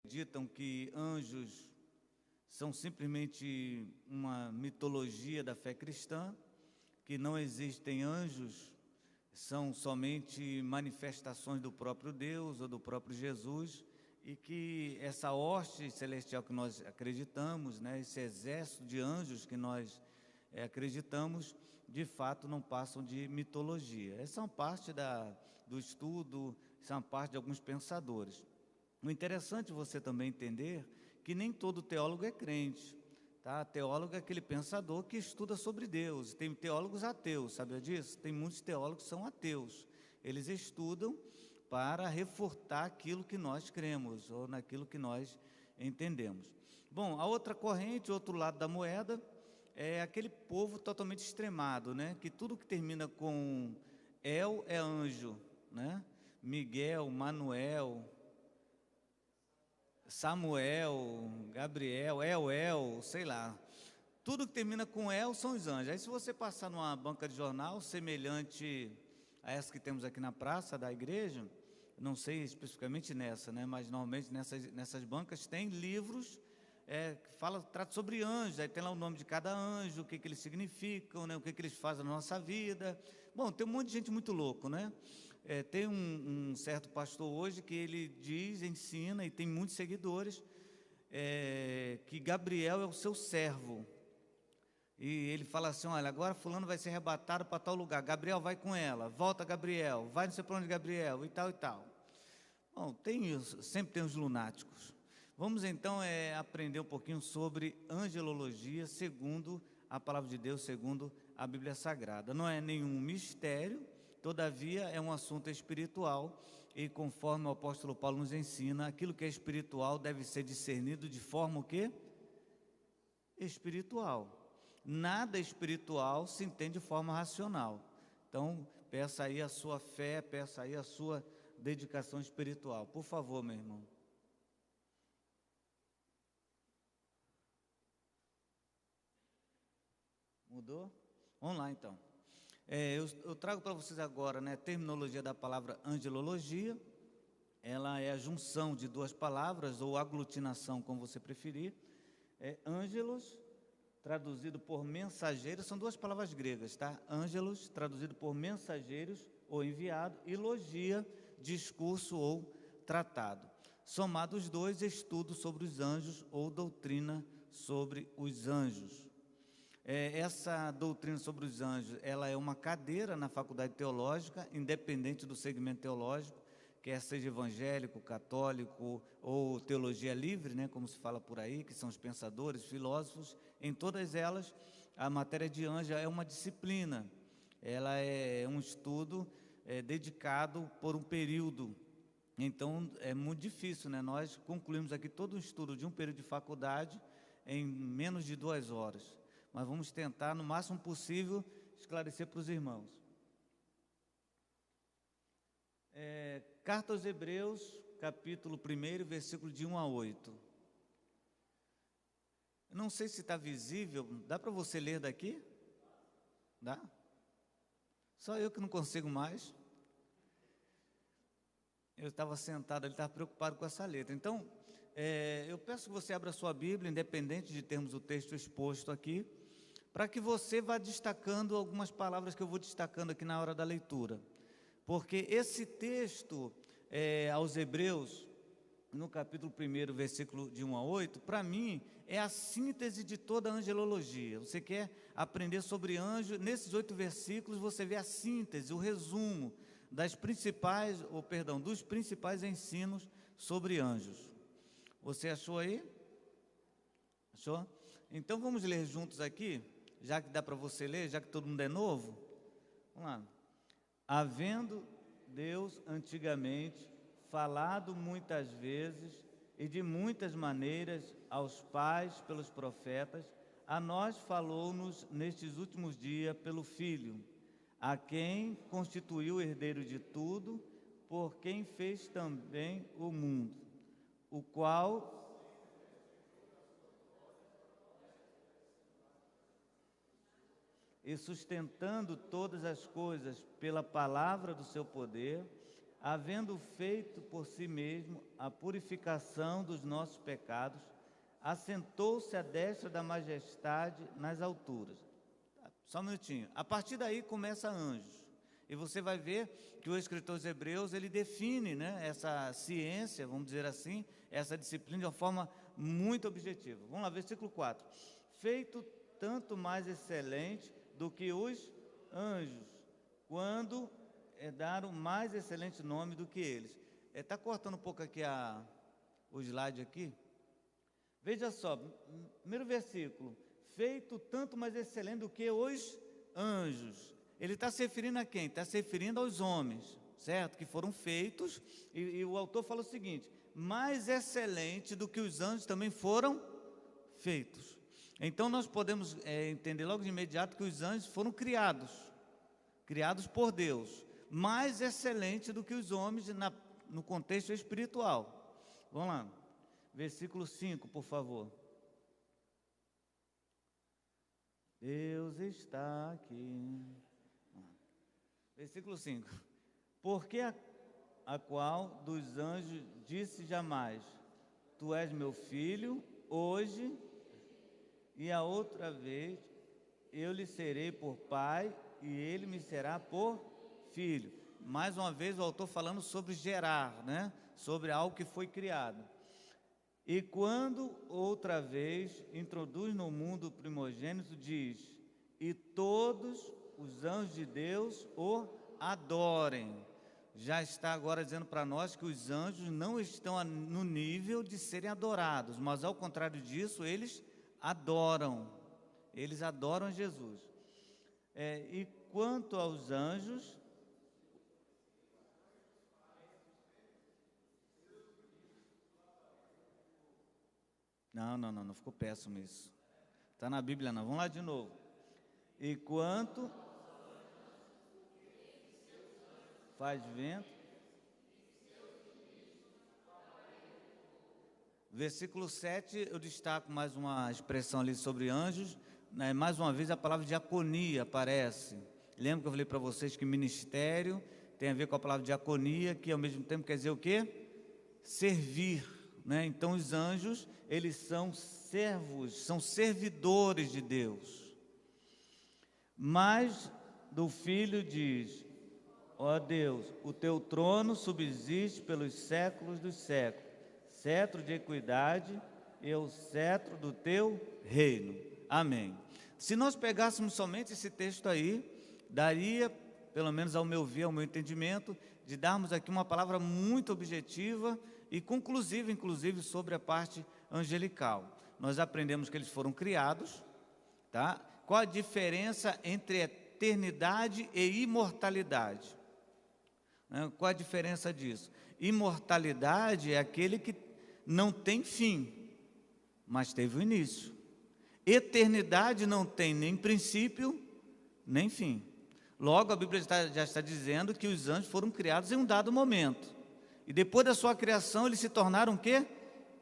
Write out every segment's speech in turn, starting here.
Acreditam que anjos são simplesmente uma mitologia da fé cristã, que não existem anjos, são somente manifestações do próprio Deus ou do próprio Jesus, e que essa hoste celestial que nós acreditamos, né, esse exército de anjos que nós acreditamos, de fato não passam de mitologia. Essa é uma parte do estudo, essa é uma parte de alguns pensadores. O interessante é você também entender que nem todo teólogo é crente, tá? Teólogo é aquele pensador que estuda sobre Deus. Tem teólogos ateus, sabia disso? Tem muitos teólogos que são ateus. Eles estudam para refutar aquilo que nós cremos ou naquilo que nós entendemos. Bom, a outra corrente, outro lado da moeda, é aquele povo totalmente extremado, né? Que tudo que termina com El é anjo, né? Miguel, Manuel, Samuel, Gabriel, El, sei lá. Tudo que termina com El são os anjos. Aí se você passar numa banca de jornal semelhante a essa que temos aqui na praça da igreja, não sei especificamente nessa, né? Mas normalmente nessas bancas tem livros que trata sobre anjos. Aí tem lá o nome de cada anjo, o que eles significam, né? O que eles fazem na nossa vida. Bom, tem um monte de gente muito louco, né? Tem um certo pastor hoje que ele ensina, e tem muitos seguidores, que Gabriel é o seu servo. E ele fala assim, olha, agora fulano vai ser arrebatado para tal lugar, Gabriel vai com ela, volta Gabriel, vai não sei para onde Gabriel, e tal e tal. Bom, sempre tem os lunáticos. Vamos então aprender um pouquinho sobre angelologia, segundo a palavra de Deus, segundo a Bíblia Sagrada. Não é nenhum mistério, todavia é um assunto espiritual, e conforme o apóstolo Paulo nos ensina, aquilo que é espiritual deve ser discernido de forma o quê? Espiritual. Nada espiritual se entende de forma racional. Então, peça aí a sua fé, peça aí a sua dedicação espiritual. Por favor, meu irmão. Mudou? Vamos lá, então. Eu trago para vocês agora, né, a terminologia da palavra angelologia. Ela é a junção de duas palavras, ou aglutinação, como você preferir. Ângelos, traduzido por mensageiros, são duas palavras gregas, tá? Ângelos, traduzido por mensageiros ou enviado, e logia, discurso ou tratado. Somados os dois, estudo sobre os anjos ou doutrina sobre os anjos. Essa doutrina sobre os anjos, ela é uma cadeira na faculdade teológica, independente do segmento teológico, quer seja evangélico, católico ou teologia livre, né, como se fala por aí, que são os pensadores, filósofos. Em todas elas, a matéria de anjo é uma disciplina, ela é um estudo dedicado por um período. Então, é muito difícil, né? Nós concluímos aqui todo o estudo de um período de faculdade em menos de 2 horas. Mas vamos tentar, no máximo possível, esclarecer para os irmãos. Carta aos Hebreus, capítulo 1, versículo de 1 a 8. Eu não sei se está visível, dá para você ler daqui? Dá? Só eu que não consigo mais. Eu estava sentado, ele estava preocupado com essa letra. Então, eu peço que você abra a sua Bíblia, independente de termos o texto exposto aqui, para que você vá destacando algumas palavras que eu vou destacando aqui na hora da leitura. Porque esse texto aos Hebreus, no capítulo 1, versículo de 1 a 8, para mim, é a síntese de toda a angelologia. Você quer aprender sobre anjo, nesses 8 versículos você vê a síntese, o resumo dos principais ensinos sobre anjos. Você achou aí? Achou? Então vamos ler juntos aqui, já que dá para você ler, já que todo mundo é novo. Vamos lá. Havendo Deus antigamente falado muitas vezes e de muitas maneiras aos pais pelos profetas, a nós falou-nos nestes últimos dias pelo Filho, a quem constituiu herdeiro de tudo, por quem fez também o mundo, o qual e sustentando todas as coisas pela palavra do seu poder, havendo feito por si mesmo a purificação dos nossos pecados, assentou-se à destra da majestade nas alturas. Só um minutinho. A partir daí começa anjos. E você vai ver que o escritor dos Hebreus, ele define, né, essa ciência, vamos dizer assim, essa disciplina de uma forma muito objetiva. Vamos lá, versículo 4. Feito tanto mais excelente do que os anjos, quando deram mais excelente nome do que eles. Está cortando um pouco aqui o slide aqui. Veja só, primeiro versículo. Feito tanto mais excelente do que os anjos. Ele está se referindo a quem? Está se referindo aos homens, certo? Que foram feitos, e o autor fala o seguinte: mais excelente do que os anjos também foram feitos. Então nós podemos entender logo de imediato que os anjos foram criados por Deus, mais excelente do que os homens no contexto espiritual. Vamos lá, versículo 5, por favor. Deus está aqui. Versículo 5. Porque a qual dos anjos disse jamais: tu és meu filho, hoje, e a outra vez eu lhe serei por pai, e ele me será por filho. Mais uma vez o autor falando sobre gerar, né? Sobre algo que foi criado. E quando outra vez introduz no mundo o primogênito, diz: e todos os anjos de Deus o adorem. Já está agora dizendo para nós que os anjos não estão no nível de serem adorados, mas ao contrário disso, eles adoram Jesus. E quanto aos anjos, não ficou péssimo isso. Está na Bíblia não, vamos lá de novo. E quanto faz vento. Versículo 7, eu destaco mais uma expressão ali sobre anjos, né? Mais uma vez a palavra diaconia aparece. Lembra que eu falei para vocês que ministério tem a ver com a palavra diaconia, que ao mesmo tempo quer dizer o quê? Servir, né? Então os anjos, eles são servos, são servidores de Deus. Mas do Filho diz: ó Deus, o teu trono subsiste pelos séculos dos séculos, cetro de equidade e o cetro do teu reino. Amém. Se nós pegássemos somente esse texto aí, daria, pelo menos ao meu ver, ao meu entendimento, de darmos aqui uma palavra muito objetiva e conclusiva, inclusive, sobre a parte angelical. Nós aprendemos que eles foram criados, tá? Qual a diferença entre eternidade e imortalidade? Qual a diferença disso? Imortalidade é aquele que não tem fim, mas teve um início. Eternidade não tem nem princípio, nem fim. Logo, a Bíblia já está dizendo que os anjos foram criados em um dado momento. E depois da sua criação, eles se tornaram o quê?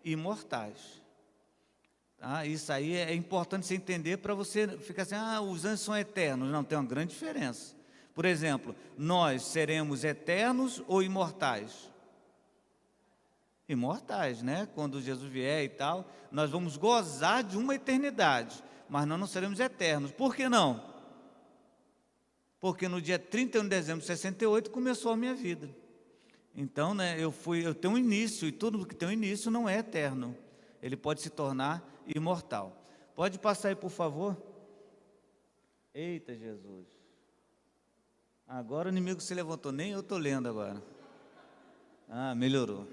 Imortais. Tá? Isso aí é importante você entender para você ficar assim: os anjos são eternos. Não, tem uma grande diferença. Por exemplo, nós seremos eternos ou imortais? Imortais, né? Quando Jesus vier e tal, nós vamos gozar de uma eternidade, mas nós não seremos eternos. Por que não? Porque no dia 31 de dezembro de 68 começou a minha vida. Então, né, eu tenho um início, e tudo que tem um início não é eterno. Ele pode se tornar imortal. Pode passar aí, por favor? Eita, Jesus. Agora o inimigo se levantou, nem eu estou lendo agora. Melhorou.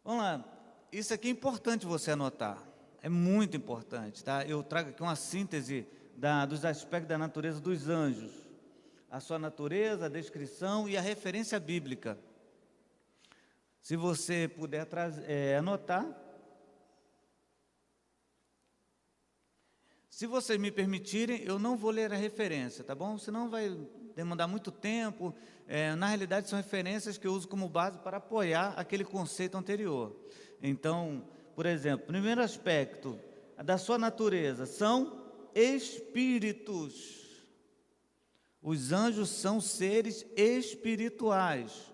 Vamos lá, isso aqui é importante você anotar, é muito importante, tá? Eu trago aqui uma síntese dos aspectos da natureza dos anjos, a sua natureza, a descrição e a referência bíblica. Se você puder anotar. Se vocês me permitirem, eu não vou ler a referência, tá bom? Senão vai demandar muito tempo. Na realidade, são referências que eu uso como base para apoiar aquele conceito anterior. Então, por exemplo, primeiro aspecto da sua natureza são espíritos. Os anjos são seres espirituais.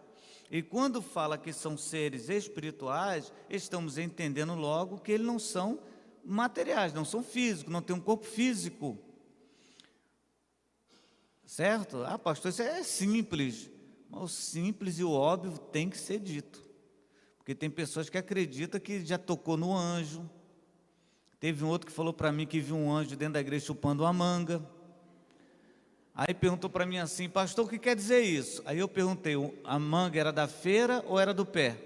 E quando fala que são seres espirituais, estamos entendendo logo que eles não são materiais, não são físicos, não têm um corpo físico. Certo? Ah, pastor, isso é simples. Mas o simples e o óbvio tem que ser dito. Porque tem pessoas que acreditam que já tocou no anjo. Teve um outro que falou para mim que viu um anjo dentro da igreja chupando uma manga. Aí perguntou para mim assim, pastor, o que quer dizer isso? Aí eu perguntei, a manga era da feira ou era do pé?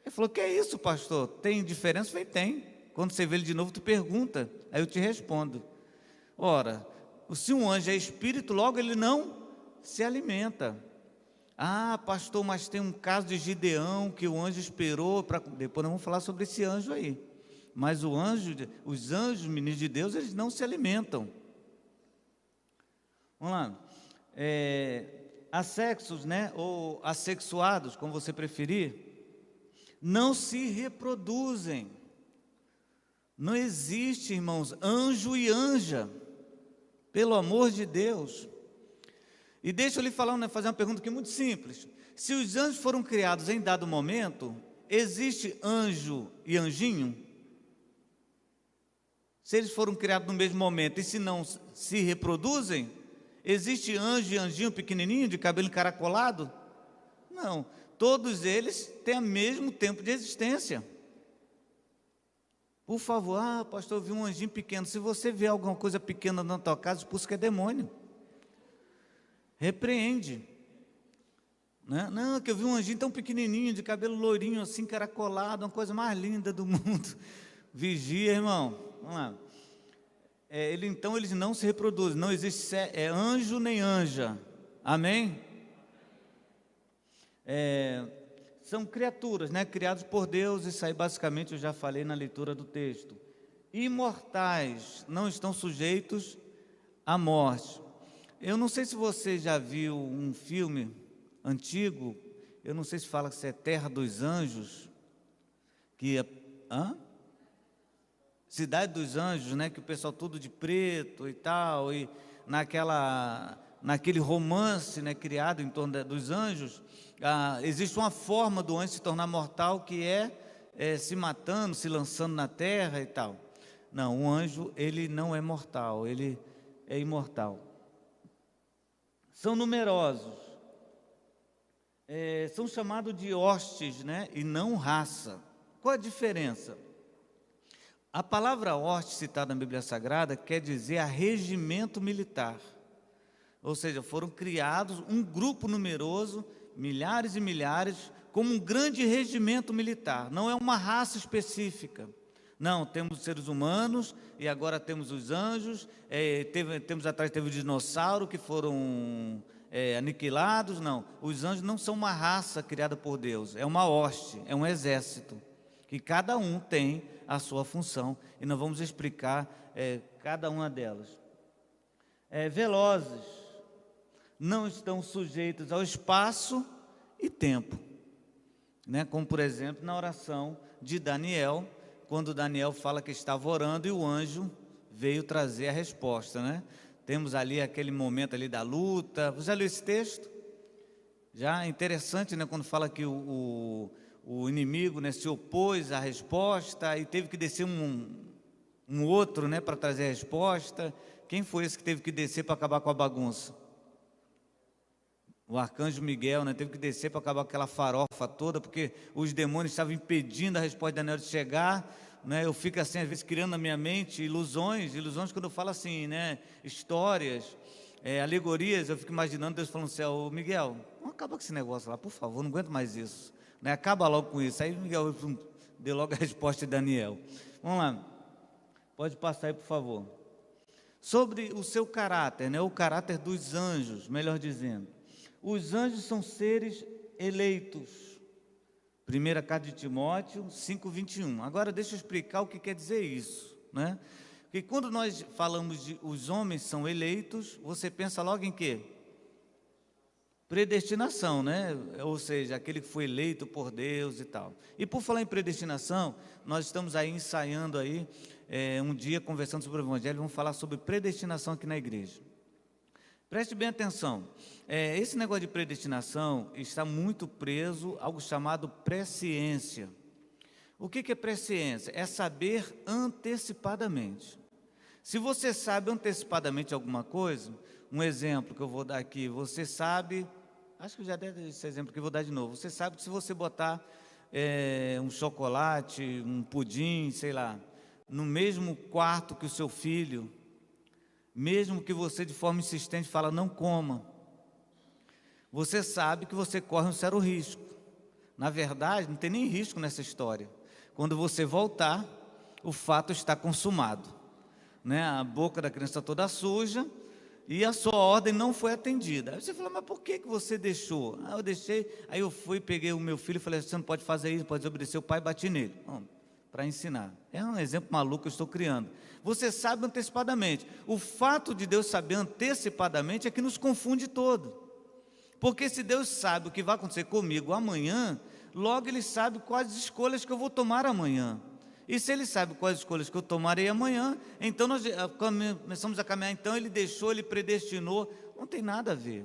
Ele falou, que é isso, pastor? Tem diferença? Eu falei, tem. Quando você vê ele de novo, tu pergunta. Aí eu te respondo. Ora, se um anjo é espírito, logo ele não se alimenta. Ah, pastor, mas tem um caso de Gideão que o anjo esperou para... Depois nós vamos falar sobre esse anjo aí. Mas os anjos, ministros de Deus, eles não se alimentam. Vamos lá. Assexos, né, ou assexuados, como você preferir, não se reproduzem. Não existe, irmãos, anjo e anja. Pelo amor de Deus. E deixa eu lhe falar, fazer uma pergunta aqui muito simples. Se os anjos foram criados em dado momento, existe anjo e anjinho? Se eles foram criados no mesmo momento e se não se reproduzem, existe anjo e anjinho pequenininho de cabelo encaracolado? Não, todos eles têm o mesmo tempo de existência. Por favor, pastor, eu vi um anjinho pequeno. Se você vê alguma coisa pequena na tua casa, expulsa que é demônio. Repreende. Não, que eu vi um anjinho tão pequenininho, de cabelo loirinho, assim, encaracolado, uma coisa mais linda do mundo. Vigia, irmão. Vamos lá. Então, eles não se reproduzem. Não existe anjo nem anja. Amém? São criaturas, né, criadas por Deus, isso aí basicamente eu já falei na leitura do texto. Imortais, não estão sujeitos à morte. Eu não sei se você já viu um filme antigo, eu não sei se fala que isso é Terra dos Anjos, Cidade dos Anjos, né, que o pessoal tudo de preto e tal, e naquele romance, né, criado em torno dos anjos, existe uma forma do anjo se tornar mortal que é se matando, se lançando na terra e tal. Não, o anjo, ele não é mortal, ele é imortal. São numerosos, são chamados de hostes, né, e não raça. Qual a diferença? A palavra hoste citada na Bíblia Sagrada quer dizer regimento militar. Ou seja, foram criados um grupo numeroso, milhares e milhares, como um grande regimento militar. Não é uma raça específica. Não, temos os seres humanos e agora temos os anjos. Teve o dinossauro que foram aniquilados. Não, os anjos não são uma raça criada por Deus. É uma hoste, é um exército. Que cada um tem a sua função. E nós vamos explicar cada uma delas. Velozes. Não estão sujeitos ao espaço e tempo, né? Como por exemplo na oração de Daniel, quando Daniel fala que estava orando e o anjo veio trazer a resposta, né? Temos ali aquele momento ali da luta. Você já leu esse texto? Já é interessante, né? Quando fala que o inimigo, né, se opôs à resposta e teve que descer um outro, né, para trazer a resposta. Quem foi esse que teve que descer para acabar com a bagunça? O arcanjo Miguel, né, teve que descer para acabar com aquela farofa toda, porque os demônios estavam impedindo a resposta de Daniel de chegar, né? Eu fico assim, às vezes, criando na minha mente ilusões quando eu falo assim, né, histórias, alegorias, eu fico imaginando Deus falando assim, ô Miguel, não acaba com esse negócio lá, por favor, não aguento mais isso, né? Acaba logo com isso. Aí Miguel deu logo a resposta de Daniel. Vamos lá, pode passar aí, por favor. Sobre o seu caráter, né, o caráter dos anjos, melhor dizendo. Os anjos são seres eleitos. Primeira carta de Timóteo 5:21. Agora deixa eu explicar o que quer dizer isso, né? Porque quando nós falamos de os homens são eleitos, você pensa logo em quê? Predestinação, né? Ou seja, aquele que foi eleito por Deus e tal. E por falar em predestinação, nós estamos aí ensaiando aí, um dia conversando sobre o Evangelho, vamos falar sobre predestinação aqui na igreja. Preste bem atenção. Esse negócio de predestinação está muito preso a algo chamado presciência. O que é presciência? É saber antecipadamente. Se você sabe antecipadamente alguma coisa, um exemplo que eu vou dar aqui, você sabe, acho que já deve esse exemplo que eu vou dar de novo, você sabe que se você botar um chocolate, um pudim, sei lá, no mesmo quarto que o seu filho, mesmo que você de forma insistente fala, não coma, você sabe que você corre um sério risco. Na verdade, não tem nem risco nessa história. Quando você voltar, o fato está consumado, né? A boca da criança toda suja e a sua ordem não foi atendida. Aí você fala, mas por que você deixou? Eu deixei, aí eu fui, peguei o meu filho e falei, você não pode fazer isso, pode desobedecer o pai e bati nele. Para ensinar. É um exemplo maluco que eu estou criando. Você sabe antecipadamente. O fato de Deus saber antecipadamente é que nos confunde todo. Porque se Deus sabe o que vai acontecer comigo amanhã, logo Ele sabe quais escolhas que eu vou tomar amanhã. E se Ele sabe quais escolhas que eu tomarei amanhã, então nós começamos a caminhar, então Ele deixou, Ele predestinou, não tem nada a ver.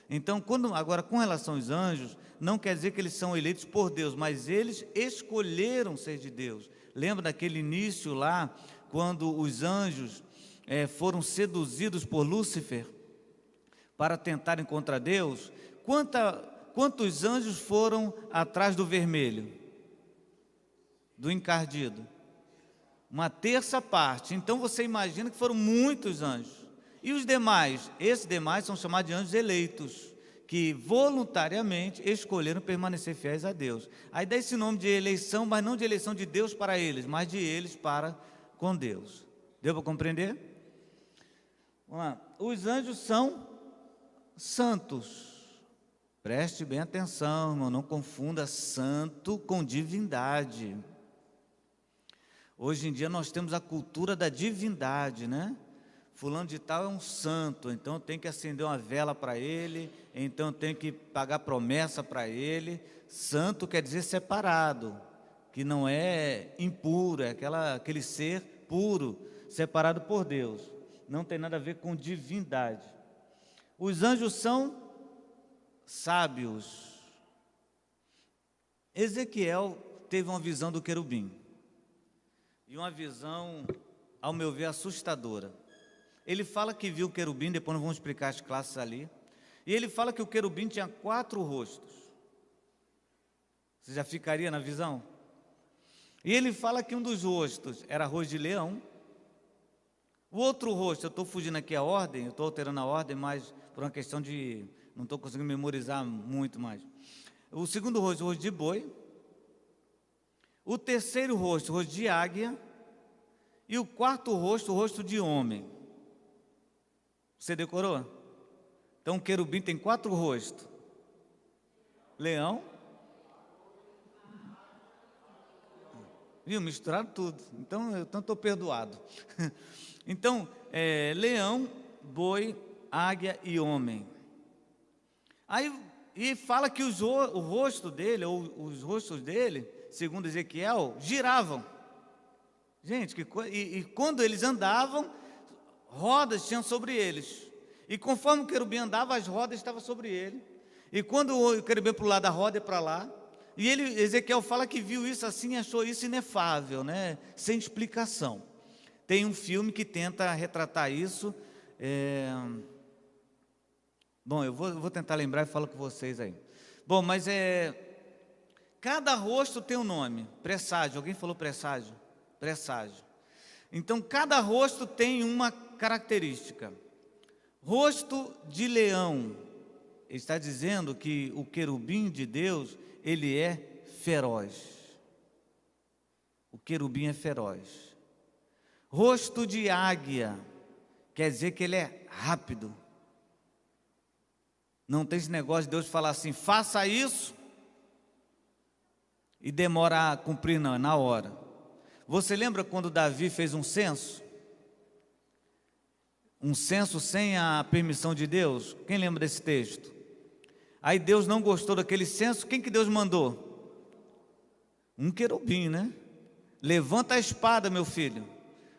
Então, agora com relação aos anjos, não quer dizer que eles são eleitos por Deus, mas eles escolheram ser de Deus. Lembra daquele início lá, quando os anjos foram seduzidos por Lúcifer para tentarem contra Deus? Quantos anjos foram atrás do vermelho? Do encardido? Uma terça parte. Então você imagina que foram muitos anjos. E os demais? Esses demais são chamados de anjos eleitos, que voluntariamente escolheram permanecer fiéis a Deus. Aí dá esse nome de eleição, mas não de eleição de Deus para eles, mas de eles para com Deus. Deu para compreender? Vamos lá. Os anjos são santos. Preste bem atenção, irmão, não confunda santo com divindade. Hoje em dia nós temos a cultura da divindade, né? Fulano de tal é um santo, então tem que acender uma vela para ele, então tem que pagar promessa para ele. Santo quer dizer separado, que não é impuro, é aquele ser puro, separado por Deus. Não tem nada a ver com divindade. Os anjos são sábios. Ezequiel teve uma visão do querubim, e uma visão, ao meu ver, assustadora. Ele fala que viu o querubim, depois nós vamos explicar as classes ali. E ele fala que o querubim tinha 4 rostos. Você já ficaria na visão? E ele fala que um dos rostos era rosto de leão. O outro rosto, eu estou fugindo aqui a ordem, eu estou alterando a ordem, mas por uma questão de... não estou conseguindo memorizar muito mais. O segundo rosto, rosto de boi. O terceiro rosto, rosto de águia. E o quarto rosto, rosto de homem. Você decorou? Então o querubim tem 4 rostos. Leão. Viu? Misturaram tudo. Então eu estou perdoado. Então, leão, boi, águia e homem. Aí, e fala que o rosto dele, ou os rostos dele, segundo Ezequiel, giravam. Gente, e quando eles andavam, rodas tinham sobre eles. E conforme o querubim andava, as rodas estavam sobre ele. E quando o querubim ia para o lado, a roda ia para lá. E Ezequiel fala que viu isso assim e achou isso inefável, né? Sem explicação. Tem um filme que tenta retratar isso. Bom, eu vou tentar lembrar e falo com vocês aí. Bom, mas cada rosto tem um nome. Presságio. Alguém falou presságio? Presságio. Então, cada rosto tem uma característica. Rosto de leão. Ele está dizendo que o querubim de Deus, ele é feroz. O querubim é feroz. Rosto de águia, quer dizer que ele é rápido. Não tem esse negócio de Deus falar assim, faça isso, e demora a cumprir, não, é na hora. Você lembra quando Davi fez um censo? Um censo sem a permissão de Deus? Quem lembra desse texto? Aí Deus não gostou daquele censo, quem que Deus mandou? Um querubim, né? Levanta a espada, meu filho.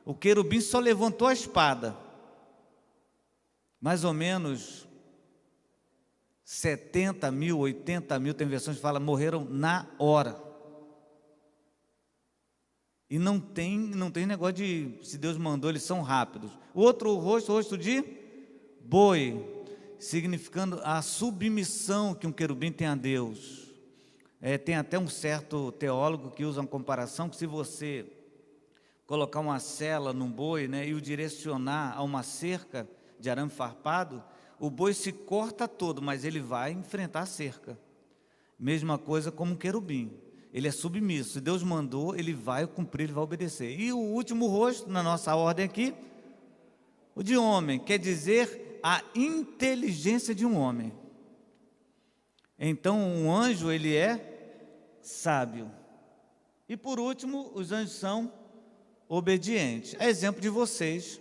O querubim só levantou a espada. mais ou menos 70 mil, 80 mil, tem versões que falam, morreram na hora. E não tem negócio de, se Deus mandou, eles são rápidos. O outro rosto, o rosto de boi, significando a submissão que um querubim tem a Deus. Tem até um certo teólogo que usa uma comparação, que se você colocar uma sela num boi, né, e o direcionar a uma cerca de arame farpado, o boi se corta todo, mas ele vai enfrentar a cerca. Mesma coisa como um querubim. Ele é submisso. Se Deus mandou, ele vai cumprir, ele vai obedecer. E o último rosto, na nossa ordem aqui, o de homem, quer dizer a inteligência de um homem. Então, um anjo, ele é sábio. E por último, os anjos são obedientes. É exemplo de vocês,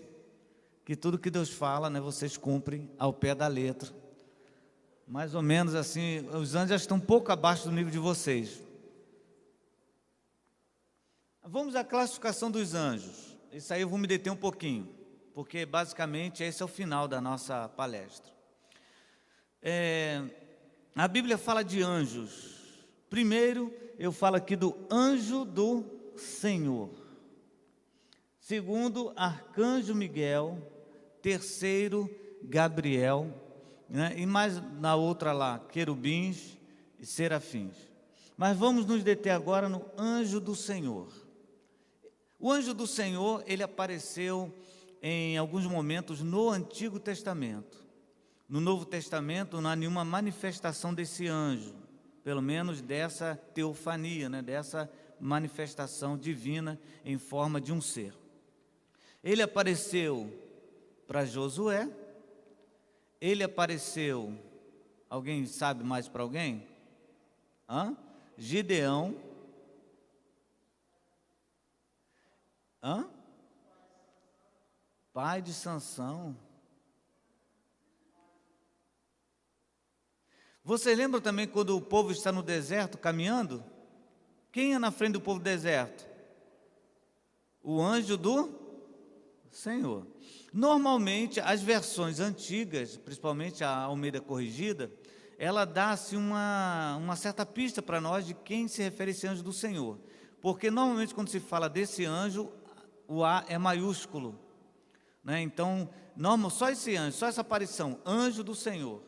que tudo que Deus fala, né, vocês cumprem ao pé da letra. Mais ou menos assim, os anjos já estão um pouco abaixo do nível de vocês. Vamos à classificação dos anjos. Isso aí eu vou me deter um pouquinho, porque basicamente esse é o final da nossa palestra. A Bíblia fala de anjos. Primeiro, eu falo aqui do anjo do Senhor. Segundo, arcanjo Miguel. Terceiro, Gabriel, né? E mais na outra lá, querubins e serafins. Mas vamos nos deter agora no anjo do Senhor. O anjo do Senhor, ele apareceu em alguns momentos no Antigo Testamento. No Novo Testamento não há nenhuma manifestação desse anjo, pelo menos dessa teofania, né? Dessa manifestação divina em forma de um ser. Ele apareceu para Josué, ele apareceu, alguém sabe mais para alguém? Gideão, pai de Sansão. Você lembra também quando o povo está no deserto caminhando? Quem é na frente do povo do deserto? O anjo do Senhor. Normalmente, as versões antigas, principalmente a Almeida Corrigida, ela dá-se uma certa pista para nós de quem se refere esse anjo do Senhor. Porque normalmente quando se fala desse anjo, o A é maiúsculo, né? Então, só esse anjo, só essa aparição, anjo do Senhor.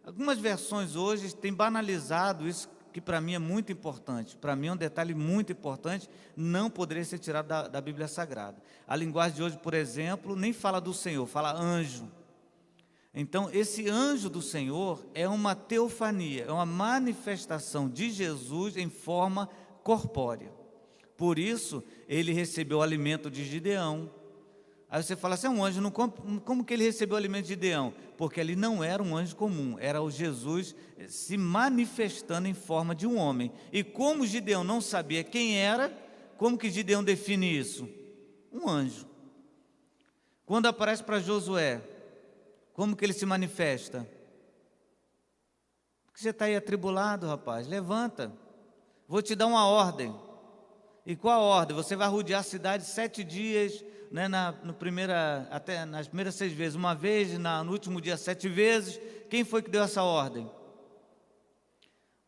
Algumas versões hoje têm banalizado isso, que para mim é muito importante. Para mim é um detalhe muito importante, não poderia ser tirado da Bíblia Sagrada. A linguagem de hoje, por exemplo, nem fala do Senhor, fala anjo. Então, esse anjo do Senhor é uma teofania, é uma manifestação de Jesus em forma corpórea. Por isso, ele recebeu o alimento de Gideão. Aí você fala assim, um anjo, como que ele recebeu o alimento de Gideão? Porque ele não era um anjo comum, era o Jesus se manifestando em forma de um homem. E como Gideão não sabia quem era, como que Gideão define isso? Um anjo. Quando aparece para Josué, como que ele se manifesta? Porque você está aí atribulado, rapaz, levanta, vou te dar uma ordem. E qual a ordem? Você vai rodear a cidade 7 dias, né, até nas primeiras 6 vezes, uma vez, no último dia 7 vezes. Quem foi que deu essa ordem?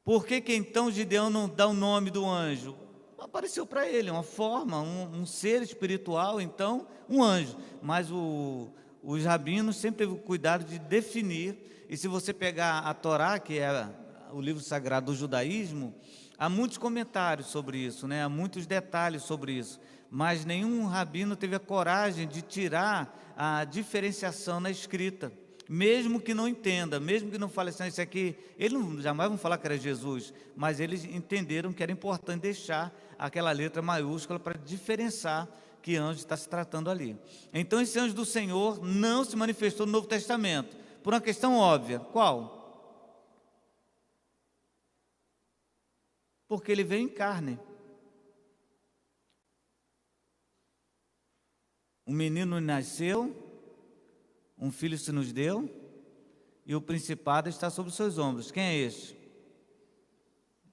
Por que então Gideão não dá o nome do anjo? Apareceu para ele uma forma, um ser espiritual, então, um anjo. Mas os rabinos sempre teve o cuidado de definir, e se você pegar a Torá, que é o livro sagrado do judaísmo, há muitos comentários sobre isso, né? Há muitos detalhes sobre isso, mas nenhum rabino teve a coragem de tirar a diferenciação na escrita, mesmo que não entenda, mesmo que não fale assim, isso aqui, eles jamais vão falar que era Jesus, mas eles entenderam que era importante deixar aquela letra maiúscula para diferenciar que anjo está se tratando ali. Então esse anjo do Senhor não se manifestou no Novo Testamento, por uma questão óbvia. Qual? Porque ele veio em carne. Um menino nasceu, um filho se nos deu, e o principado está sobre os seus ombros. Quem é esse?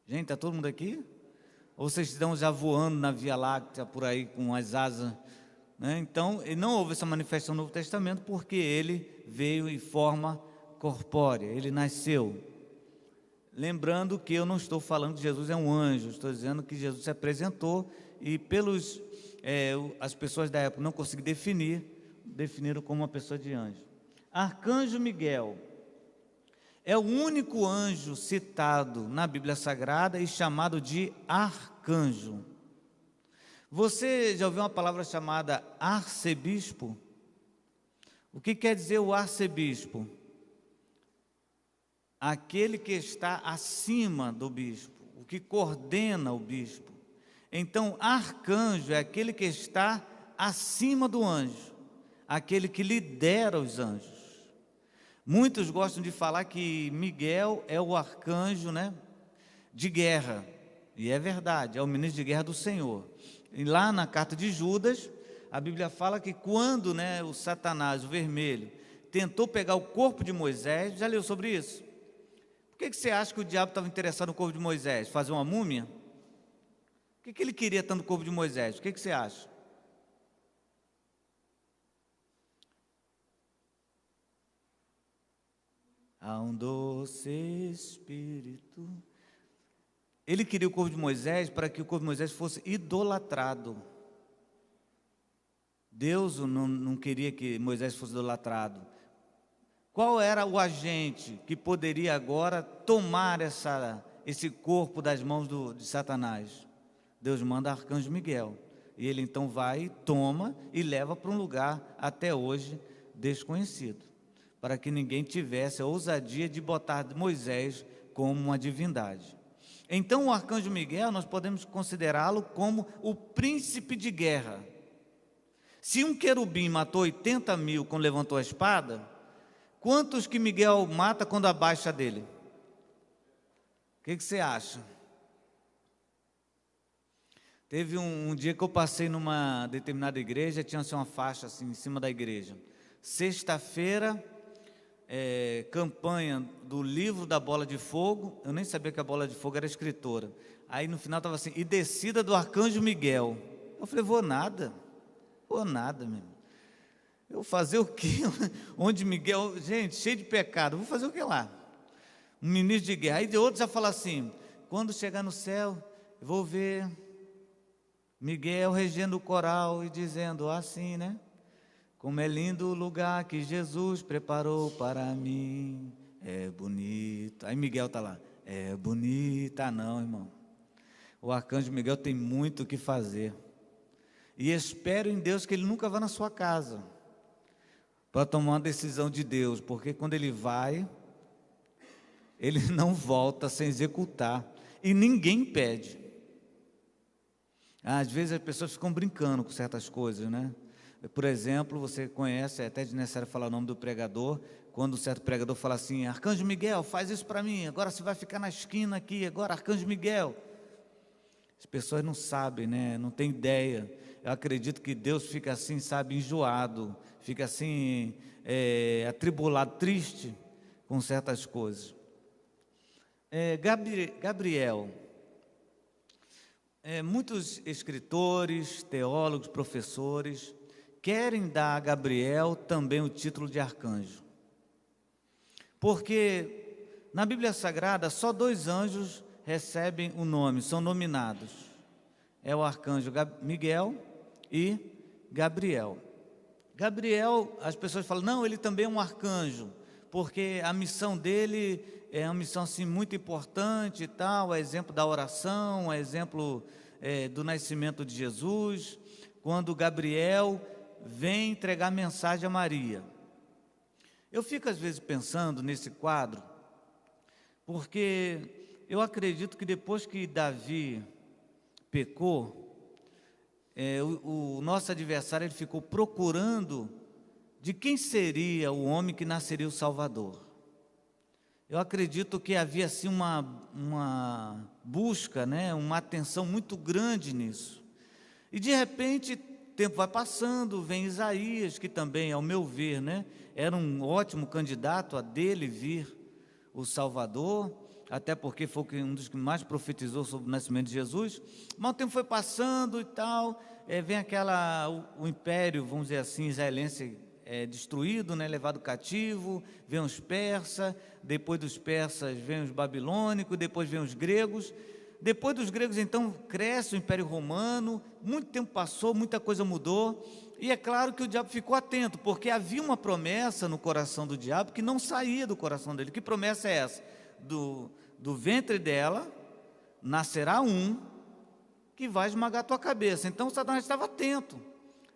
Gente, está todo mundo aqui? Ou vocês estão já voando na Via Láctea por aí com as asas né? Então, não houve essa manifestação no Novo Testamento porque ele veio em forma corpórea, ele nasceu. Lembrando que eu não estou falando que Jesus é um anjo, estou dizendo que Jesus se apresentou e as pessoas da época não conseguiram definiram como uma pessoa de anjo. Arcanjo Miguel é o único anjo citado na Bíblia Sagrada e chamado de arcanjo. Você já ouviu uma palavra chamada arcebispo? O que quer dizer o arcebispo? Aquele que está acima do bispo, o que coordena o bispo. Então, arcanjo é aquele que está acima do anjo, aquele que lidera os anjos. Muitos gostam de falar que Miguel é o arcanjo, né, de guerra, e é verdade, é o ministro de guerra do Senhor. E lá na carta de Judas, a Bíblia fala que quando, né, o Satanás, o vermelho, tentou pegar o corpo de Moisés, já leu sobre isso? Por que você acha que o diabo estava interessado no corpo de Moisés? Fazer uma múmia? Por que ele queria tanto o corpo de Moisés? O que você acha? Há um doce Espírito. Ele queria o corpo de Moisés para que o corpo de Moisés fosse idolatrado. Deus não queria que Moisés fosse idolatrado. Qual era o agente que poderia agora tomar esse corpo das mãos de Satanás? Deus manda arcanjo Miguel. E ele então vai, toma e leva para um lugar até hoje desconhecido, para que ninguém tivesse a ousadia de botar Moisés como uma divindade. Então o arcanjo Miguel nós podemos considerá-lo como o príncipe de guerra. Se um querubim matou 80.000 quando levantou a espada, quantos que Miguel mata quando abaixa dele? O que você acha? Teve um dia que eu passei numa determinada igreja, tinha assim, uma faixa assim, em cima da igreja. Sexta-feira, campanha do livro da Bola de Fogo. Eu nem sabia que a Bola de Fogo era escritora. Aí no final estava assim, e descida do arcanjo Miguel. Eu falei, vou nada, mesmo. Eu vou fazer o quê? Onde Miguel, gente, cheio de pecado, vou fazer o que lá? Um ministro de guerra. Aí de outro já fala assim, quando chegar no céu, eu vou ver Miguel regendo o coral e dizendo assim, né? Como é lindo o lugar que Jesus preparou para mim, é bonito. Aí Miguel está lá, é bonita, não, irmão. O arcanjo Miguel tem muito o que fazer. E espero em Deus que ele nunca vá na sua casa para tomar uma decisão de Deus, porque quando ele vai, ele não volta sem executar, e ninguém pede. Às vezes as pessoas ficam brincando com certas coisas, né? Por exemplo, você conhece, é até desnecessário falar o nome do pregador, quando um certo pregador fala assim, arcanjo Miguel, faz isso para mim, agora você vai ficar na esquina aqui, agora arcanjo Miguel. As pessoas não sabem, né? Não têm ideia. Eu acredito que Deus fica assim, sabe, enjoado, fica assim, atribulado, triste com certas coisas. Gabriel. Muitos escritores, teólogos, professores querem dar a Gabriel também o título de arcanjo, porque na Bíblia Sagrada só 2 anjos recebem o nome, são nominados, é o arcanjo Miguel e Gabriel. Gabriel, as pessoas falam, não, ele também é um arcanjo, porque a missão dele é uma missão assim, muito importante e tal, é exemplo da oração, é exemplo do nascimento de Jesus, quando Gabriel vem entregar mensagem a Maria. Eu fico às vezes pensando nesse quadro, porque eu acredito que depois que Davi pecou, o nosso adversário ele ficou procurando de quem seria o homem que nasceria o Salvador. Eu acredito que havia assim uma busca, né, uma atenção muito grande nisso. E de repente, o tempo vai passando, vem Isaías, que também, ao meu ver, né, era um ótimo candidato a dele vir o Salvador. até porque foi um dos que mais profetizou sobre o nascimento de Jesus. Mas o tempo foi passando e tal, vem o império, vamos dizer assim, israelense destruído, né, levado cativo, vem os persas, depois dos persas vem os babilônicos, depois vem os gregos. Depois dos gregos, então, cresce o Império Romano, muito tempo passou, muita coisa mudou, e é claro que o diabo ficou atento, porque havia uma promessa no coração do diabo que não saía do coração dele. Que promessa é essa? Do ventre dela nascerá um que vai esmagar a tua cabeça. Então, Satanás estava atento.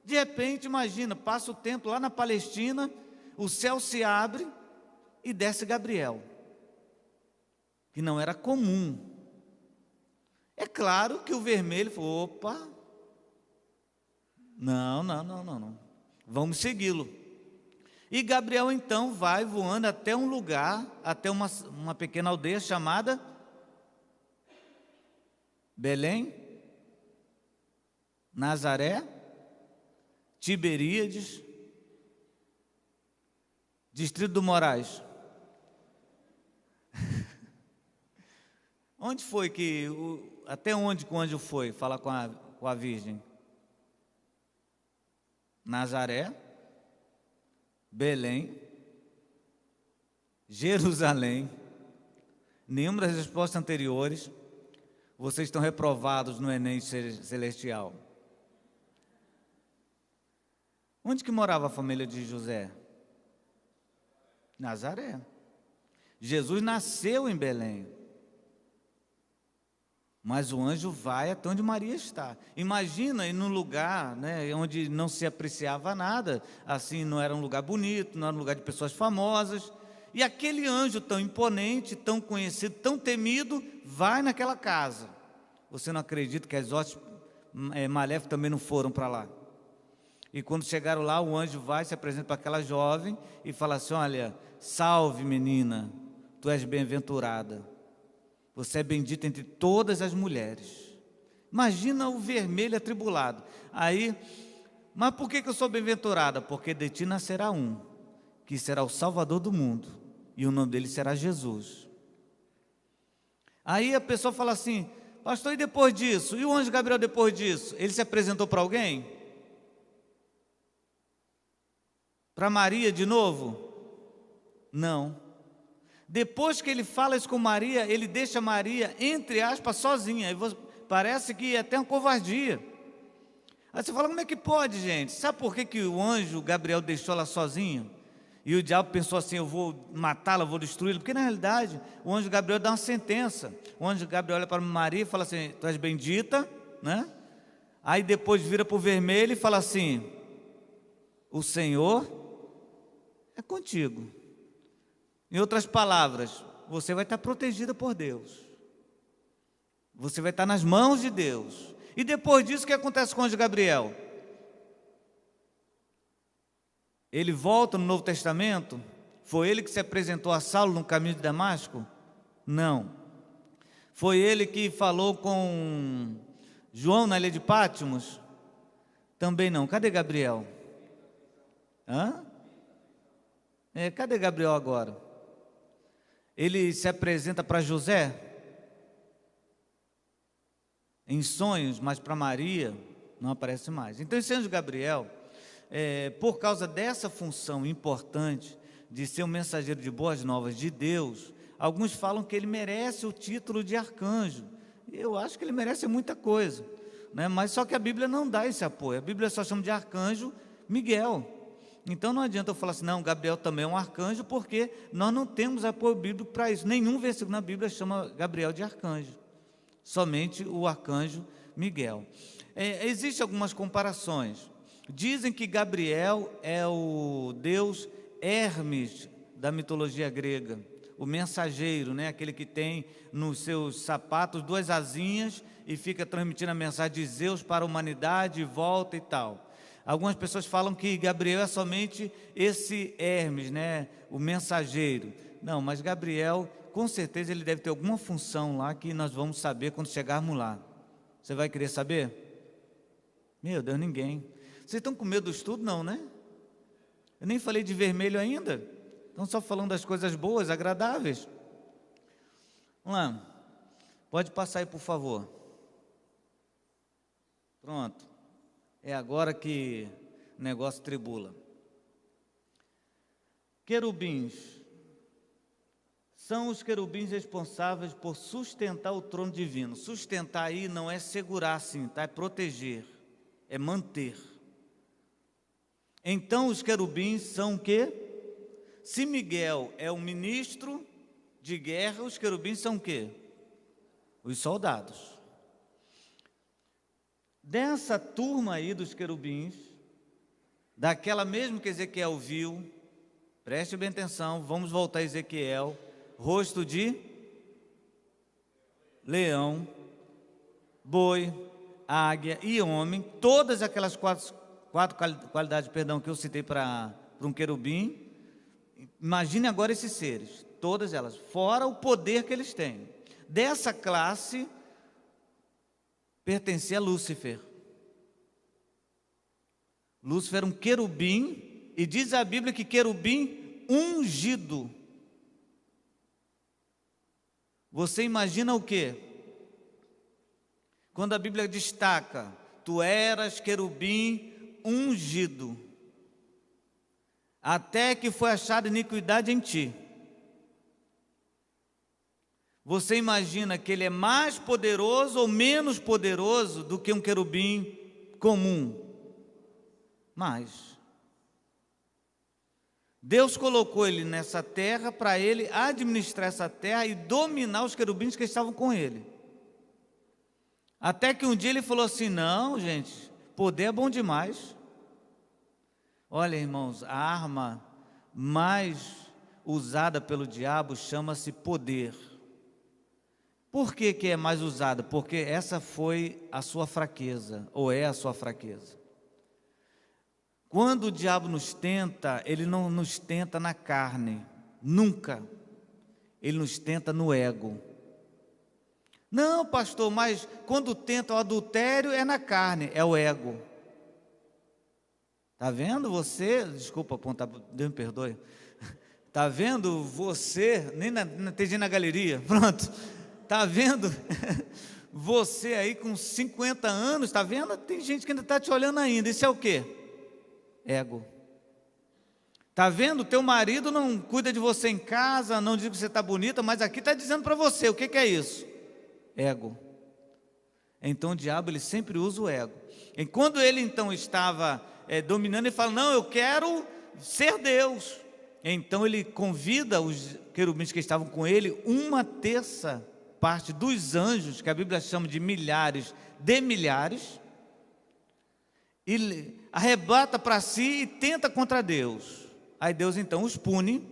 De repente, imagina, passa o tempo lá na Palestina, o céu se abre e desce Gabriel, que não era comum. É claro que o vermelho falou, opa, não, vamos segui-lo. E Gabriel então vai voando até um lugar, até uma pequena aldeia chamada Belém, Nazaré, Tiberíades, Distrito do Moraes. Onde foi até onde que o anjo foi falar com a virgem? Nazaré, Belém, Jerusalém. Nenhuma das respostas anteriores, vocês estão reprovados no Enem celestial. Onde que morava a família de José? Nazaré. Jesus nasceu em Belém. Mas o anjo vai até onde Maria está. Imagina ir num lugar, né, onde não se apreciava nada, assim, não era um lugar bonito, não era um lugar de pessoas famosas. E aquele anjo tão imponente, tão conhecido, tão temido, vai naquela casa. Você não acredita que as hostes maléficas também não foram para lá? E quando chegaram lá, o anjo vai, se apresenta para aquela jovem e fala assim: olha, salve menina, tu és bem-aventurada. Você é bendita entre todas as mulheres. Imagina o vermelho atribulado. Aí, mas por que eu sou bem-aventurada? Porque de ti nascerá um, que será o Salvador do mundo, e o nome dele será Jesus. Aí a pessoa fala assim: pastor, e depois disso? E o anjo Gabriel depois disso? Ele se apresentou para alguém? Para Maria de novo? Não. Depois que ele fala isso com Maria, ele deixa Maria, entre aspas, sozinha. Parece que é até uma covardia. Aí você fala: como é que pode, gente? Sabe por que o anjo Gabriel deixou ela sozinha? E o diabo pensou assim: eu vou matá-la, vou destruí-la. Porque na realidade, o anjo Gabriel dá uma sentença. O anjo Gabriel olha para Maria e fala assim: tu és bendita, né? Aí depois vira para o vermelho e fala assim: o Senhor é contigo. Em outras palavras, você vai estar protegida por Deus. Você vai estar nas mãos de Deus. E depois disso, o que acontece com o anjo Gabriel? Ele volta no Novo Testamento? Foi ele que se apresentou a Saulo no caminho de Damasco? Não. Foi ele que falou com João na ilha de Pátimos? Também não. Cadê Gabriel? Cadê Gabriel agora? Ele se apresenta para José em sonhos, mas para Maria não aparece mais. Então esse anjo Gabriel, por causa dessa função importante de ser um mensageiro de boas novas de Deus, alguns falam que ele merece o título de arcanjo. Eu acho que ele merece muita coisa, né? Mas só que a Bíblia não dá esse apoio. A Bíblia só chama de arcanjo Miguel. Então não adianta eu falar assim: não, Gabriel também é um arcanjo, porque nós não temos apoio bíblico para isso. Nenhum versículo na Bíblia chama Gabriel de arcanjo, somente o arcanjo Miguel. Existem algumas comparações. Dizem que Gabriel é o deus Hermes da mitologia grega, o mensageiro, né? Aquele que tem nos seus sapatos duas asinhas e fica transmitindo a mensagem de Zeus para a humanidade, volta e tal. Algumas pessoas falam que Gabriel é somente esse Hermes, né? O mensageiro. Não, mas Gabriel, com certeza ele deve ter alguma função lá que nós vamos saber quando chegarmos lá. Você vai querer saber? Meu Deus, ninguém. Vocês estão com medo do estudo? Não, né? Eu nem falei de vermelho ainda. Estão só falando das coisas boas, agradáveis. Vamos lá. Pode passar aí, por favor. Pronto. É agora que o negócio tribula. Querubins. São os querubins responsáveis por sustentar o trono divino. Sustentar aí não é segurar assim, tá? É proteger, é manter. Então os querubins são o quê? Se Miguel é o ministro de guerra, os querubins são o quê? Os soldados. Dessa turma aí dos querubins, daquela mesmo que Ezequiel viu, preste bem atenção, vamos voltar a Ezequiel, rosto de leão, boi, águia e homem, todas aquelas quatro qualidades, que eu citei para um querubim. Imagine agora esses seres, todas elas, fora o poder que eles têm. Dessa classe, pertencia a Lúcifer. Lúcifer era um querubim, e diz a Bíblia que querubim ungido. Você imagina o quê? Quando a Bíblia destaca, tu eras querubim ungido, até que foi achada iniquidade em ti. Você imagina que ele é mais poderoso ou menos poderoso do que um querubim comum? Mais. Deus colocou ele nessa terra para ele administrar essa terra e dominar os querubins que estavam com ele. Até que um dia ele falou assim: não, gente, poder é bom demais. Olha, irmãos, a arma mais usada pelo diabo chama-se poder. Por que que é mais usada? Porque essa foi a sua fraqueza, ou é a sua fraqueza. Quando o diabo nos tenta, ele não nos tenta na carne, nunca. Ele nos tenta no ego. Não, pastor, mas quando tenta o adultério é na carne, é o ego. Está vendo você? Desculpa apontar, Deus me perdoe. Está vendo você, nem tem gente na galeria, pronto. Está vendo você aí com 50 anos, está vendo? Tem gente que ainda está te olhando ainda. Isso é o quê? Ego. Está vendo? Teu marido não cuida de você em casa, não diz que você está bonita, mas aqui está dizendo para você, o que é isso? Ego. Então o diabo, ele sempre usa o ego. E quando ele então estava dominando, ele fala: não, eu quero ser Deus. Então ele convida os querubins que estavam com ele, 1/3 parte dos anjos, que a Bíblia chama de milhares de milhares, e arrebata para si e tenta contra Deus. Aí Deus então os pune,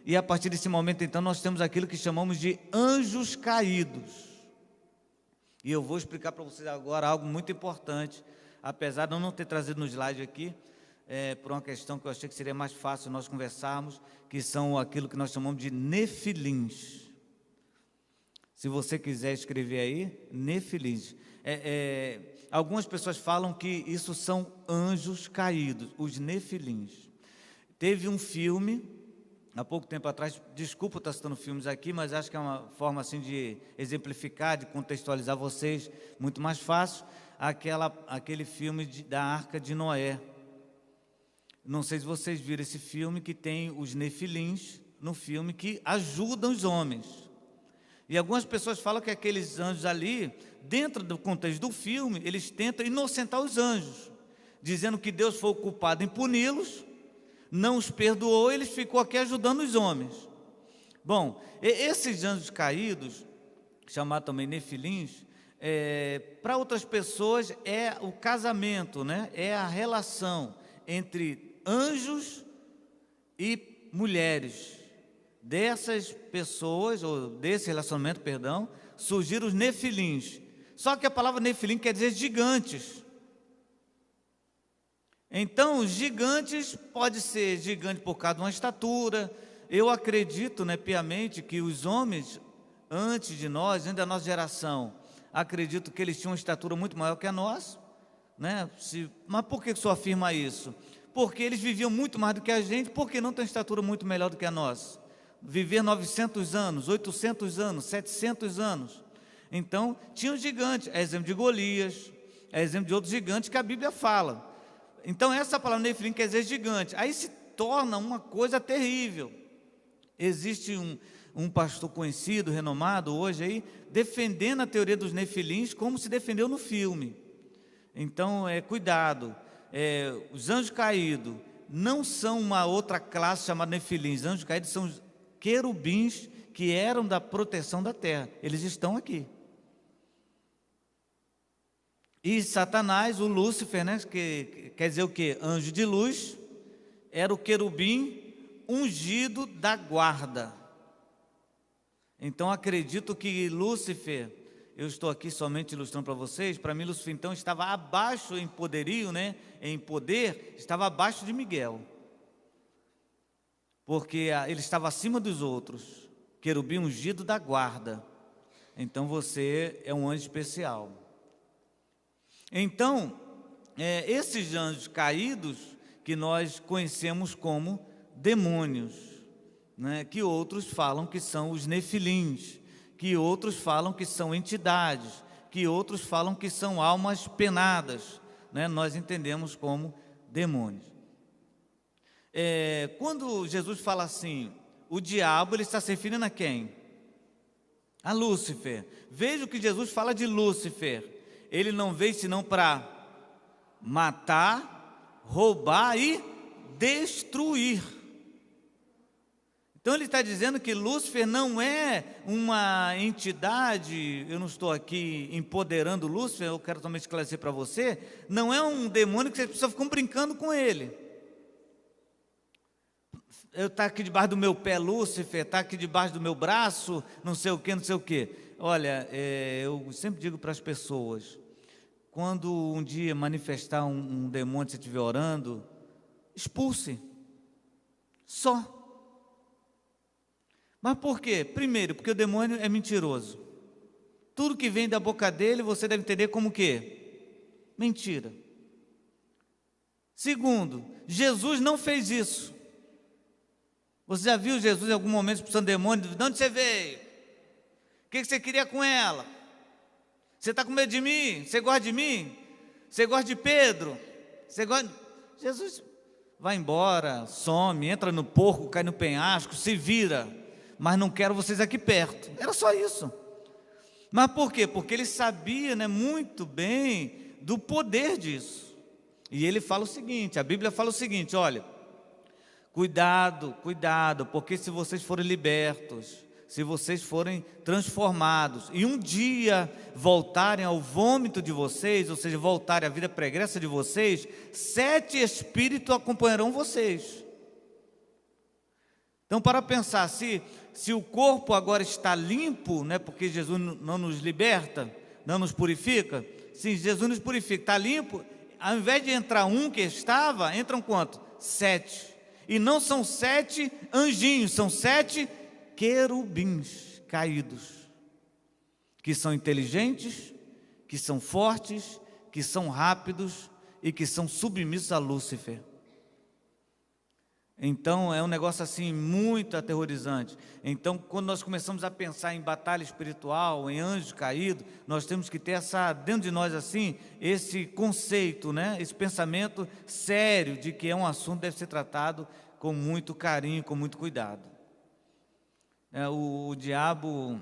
e a partir desse momento então nós temos aquilo que chamamos de anjos caídos. E eu vou explicar para vocês agora algo muito importante, apesar de eu não ter trazido no slide aqui, por uma questão que eu achei que seria mais fácil nós conversarmos, que são aquilo que nós chamamos de nefilins. Se você quiser escrever aí, nefilins. Algumas pessoas falam que isso são anjos caídos, os nefilins. Teve um filme, há pouco tempo atrás, desculpa eu estar citando filmes aqui, mas acho que é uma forma assim de exemplificar, de contextualizar vocês, muito mais fácil, aquele filme da Arca de Noé. Não sei se vocês viram esse filme, que tem os nefilins no filme que ajudam os homens. E algumas pessoas falam que aqueles anjos ali, dentro do contexto do filme, eles tentam inocentar os anjos, dizendo que Deus foi o culpado em puni-los, não os perdoou, eles ficou aqui ajudando os homens. Bom, esses anjos caídos, chamados também nefilins, para outras pessoas é o casamento, né? É a relação entre anjos e mulheres. Dessas pessoas, ou desse relacionamento, perdão, surgiram os nefilins. Só que a palavra nefilim quer dizer gigantes. Então, os gigantes, pode ser gigante por causa de uma estatura. Eu acredito, piamente, que os homens, antes de nós, antes da nossa geração, acredito que eles tinham uma estatura muito maior que a nossa, né? Mas por que o senhor afirma isso? Porque eles viviam muito mais do que a gente, porque não tem estatura muito melhor do que a nossa? viver 900 anos, 800 anos, 700 anos. Então, tinham gigantes, é exemplo de Golias, é exemplo de outros gigantes que a Bíblia fala. Então, essa palavra Nefilim quer dizer gigante. Aí se torna uma coisa terrível. Existe um pastor conhecido, renomado hoje aí, defendendo a teoria dos Nefilins como se defendeu no filme. Então, cuidado, os anjos caídos não são uma outra classe chamada Nefilins. Os anjos caídos são os querubins que eram da proteção da terra. Eles estão aqui. E Satanás, o Lúcifer, né, que quer dizer o quê? Anjo de luz, era o querubim ungido da guarda. Então acredito que Lúcifer, eu estou aqui somente ilustrando para vocês, para mim Lúcifer então estava abaixo em poderio, né, em poder, estava abaixo de Miguel. Porque ele estava acima dos outros, querubim ungido da guarda. Então você é um anjo especial. Então, esses anjos caídos, que nós conhecemos como demônios, né, que outros falam que são os nefilins, que outros falam que são entidades, que outros falam que são almas penadas, né, nós entendemos como demônios. Quando Jesus fala assim, o diabo, ele está se referindo a quem? A Lúcifer. Veja o que Jesus fala de Lúcifer. Ele não veio senão para matar, roubar e destruir. Então ele está dizendo que Lúcifer não é uma entidade, eu não estou aqui empoderando Lúcifer, eu quero também esclarecer para você, não é um demônio que as pessoas ficam brincando com ele. Eu estou aqui debaixo do meu pé, Lúcifer, está aqui debaixo do meu braço, não sei o que, não sei o que. Olha, eu sempre digo para as pessoas, quando um dia manifestar um demônio, se você estiver orando, expulse, só. Mas por quê? Primeiro, porque o demônio é mentiroso. Tudo que vem da boca dele, você deve entender como o quê? Mentira. Segundo, Jesus não fez isso. Você já viu Jesus em algum momento expulsando demônio? De onde você veio? O que você queria com ela? Você está com medo de mim? Você gosta de mim? Você gosta de Pedro? Você gosta... Jesus vai embora, some, entra no porco, cai no penhasco, se vira. Mas não quero vocês aqui perto. Era só isso. Mas por quê? Porque ele sabia, né, muito bem do poder disso. E ele fala o seguinte, a Bíblia fala o seguinte, olha, cuidado, cuidado, porque se vocês forem libertos, se vocês forem transformados e um dia voltarem ao vômito de vocês, ou seja, voltarem à vida pregressa de vocês, 7 espíritos acompanharão vocês. Então, para pensar, se o corpo agora está limpo, né, porque Jesus não nos liberta, não nos purifica, se Jesus nos purifica, está limpo, ao invés de entrar um que estava, entram quanto? 7. E não são 7 anjinhos, são 7 querubins caídos, que são inteligentes, que são fortes, que são rápidos e que são submissos a Lúcifer. Então é um negócio assim muito aterrorizante. Então quando nós começamos a pensar em batalha espiritual, em anjos caídos, nós temos que ter dentro de nós assim, esse conceito, né? Esse pensamento sério de que é um assunto que deve ser tratado com muito carinho, com muito cuidado. O diabo,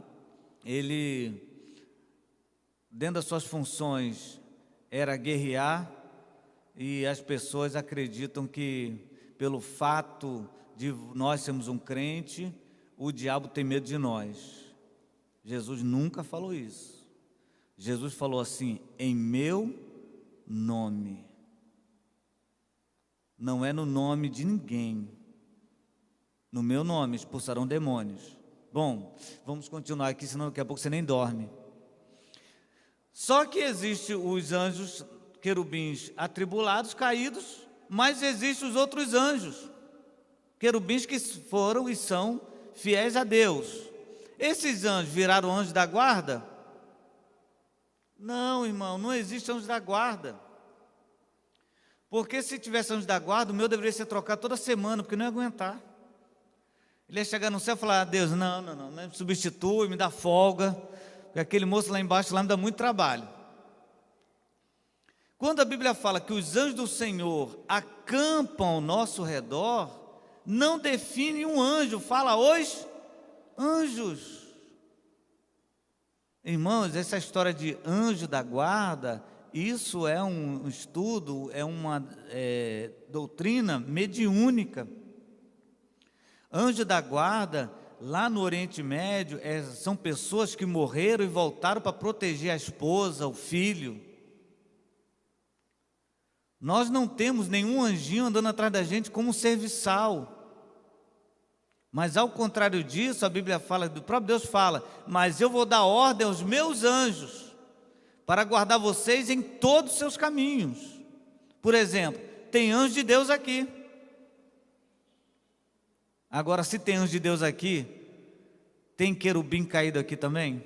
ele, dentro das suas funções, era guerrear, e as pessoas acreditam que pelo fato de nós sermos um crente, o diabo tem medo de nós. Jesus nunca falou isso. Jesus falou assim, em meu nome. Não é no nome de ninguém. No meu nome expulsarão demônios. Bom, vamos continuar aqui, senão daqui a pouco você nem dorme. Só que existem os anjos querubins atribulados, caídos, mas existem os outros anjos, querubins que foram e são fiéis a Deus. Esses anjos viraram anjos da guarda? Não, irmão, não existe anjo da guarda. Porque se tivesse anjo da guarda, o meu deveria ser trocado toda semana, porque não ia aguentar. Ele ia chegar no céu e falar: Deus, não, me substitui, me dá folga, porque aquele moço lá embaixo lá me dá muito trabalho. Quando a Bíblia fala que os anjos do Senhor acampam ao nosso redor, não define um anjo, fala os anjos. Irmãos, essa história de anjo da guarda, isso é um estudo, é uma doutrina mediúnica. Anjo da guarda, lá no Oriente Médio, são pessoas que morreram e voltaram para proteger a esposa, o filho. Nós não temos nenhum anjinho andando atrás da gente como um serviçal. Mas ao contrário disso, a Bíblia fala, do próprio Deus fala: mas eu vou dar ordem aos meus anjos para guardar vocês em todos os seus caminhos. Por exemplo, tem anjo de Deus aqui. Agora, se tem anjo de Deus aqui, tem querubim caído aqui também?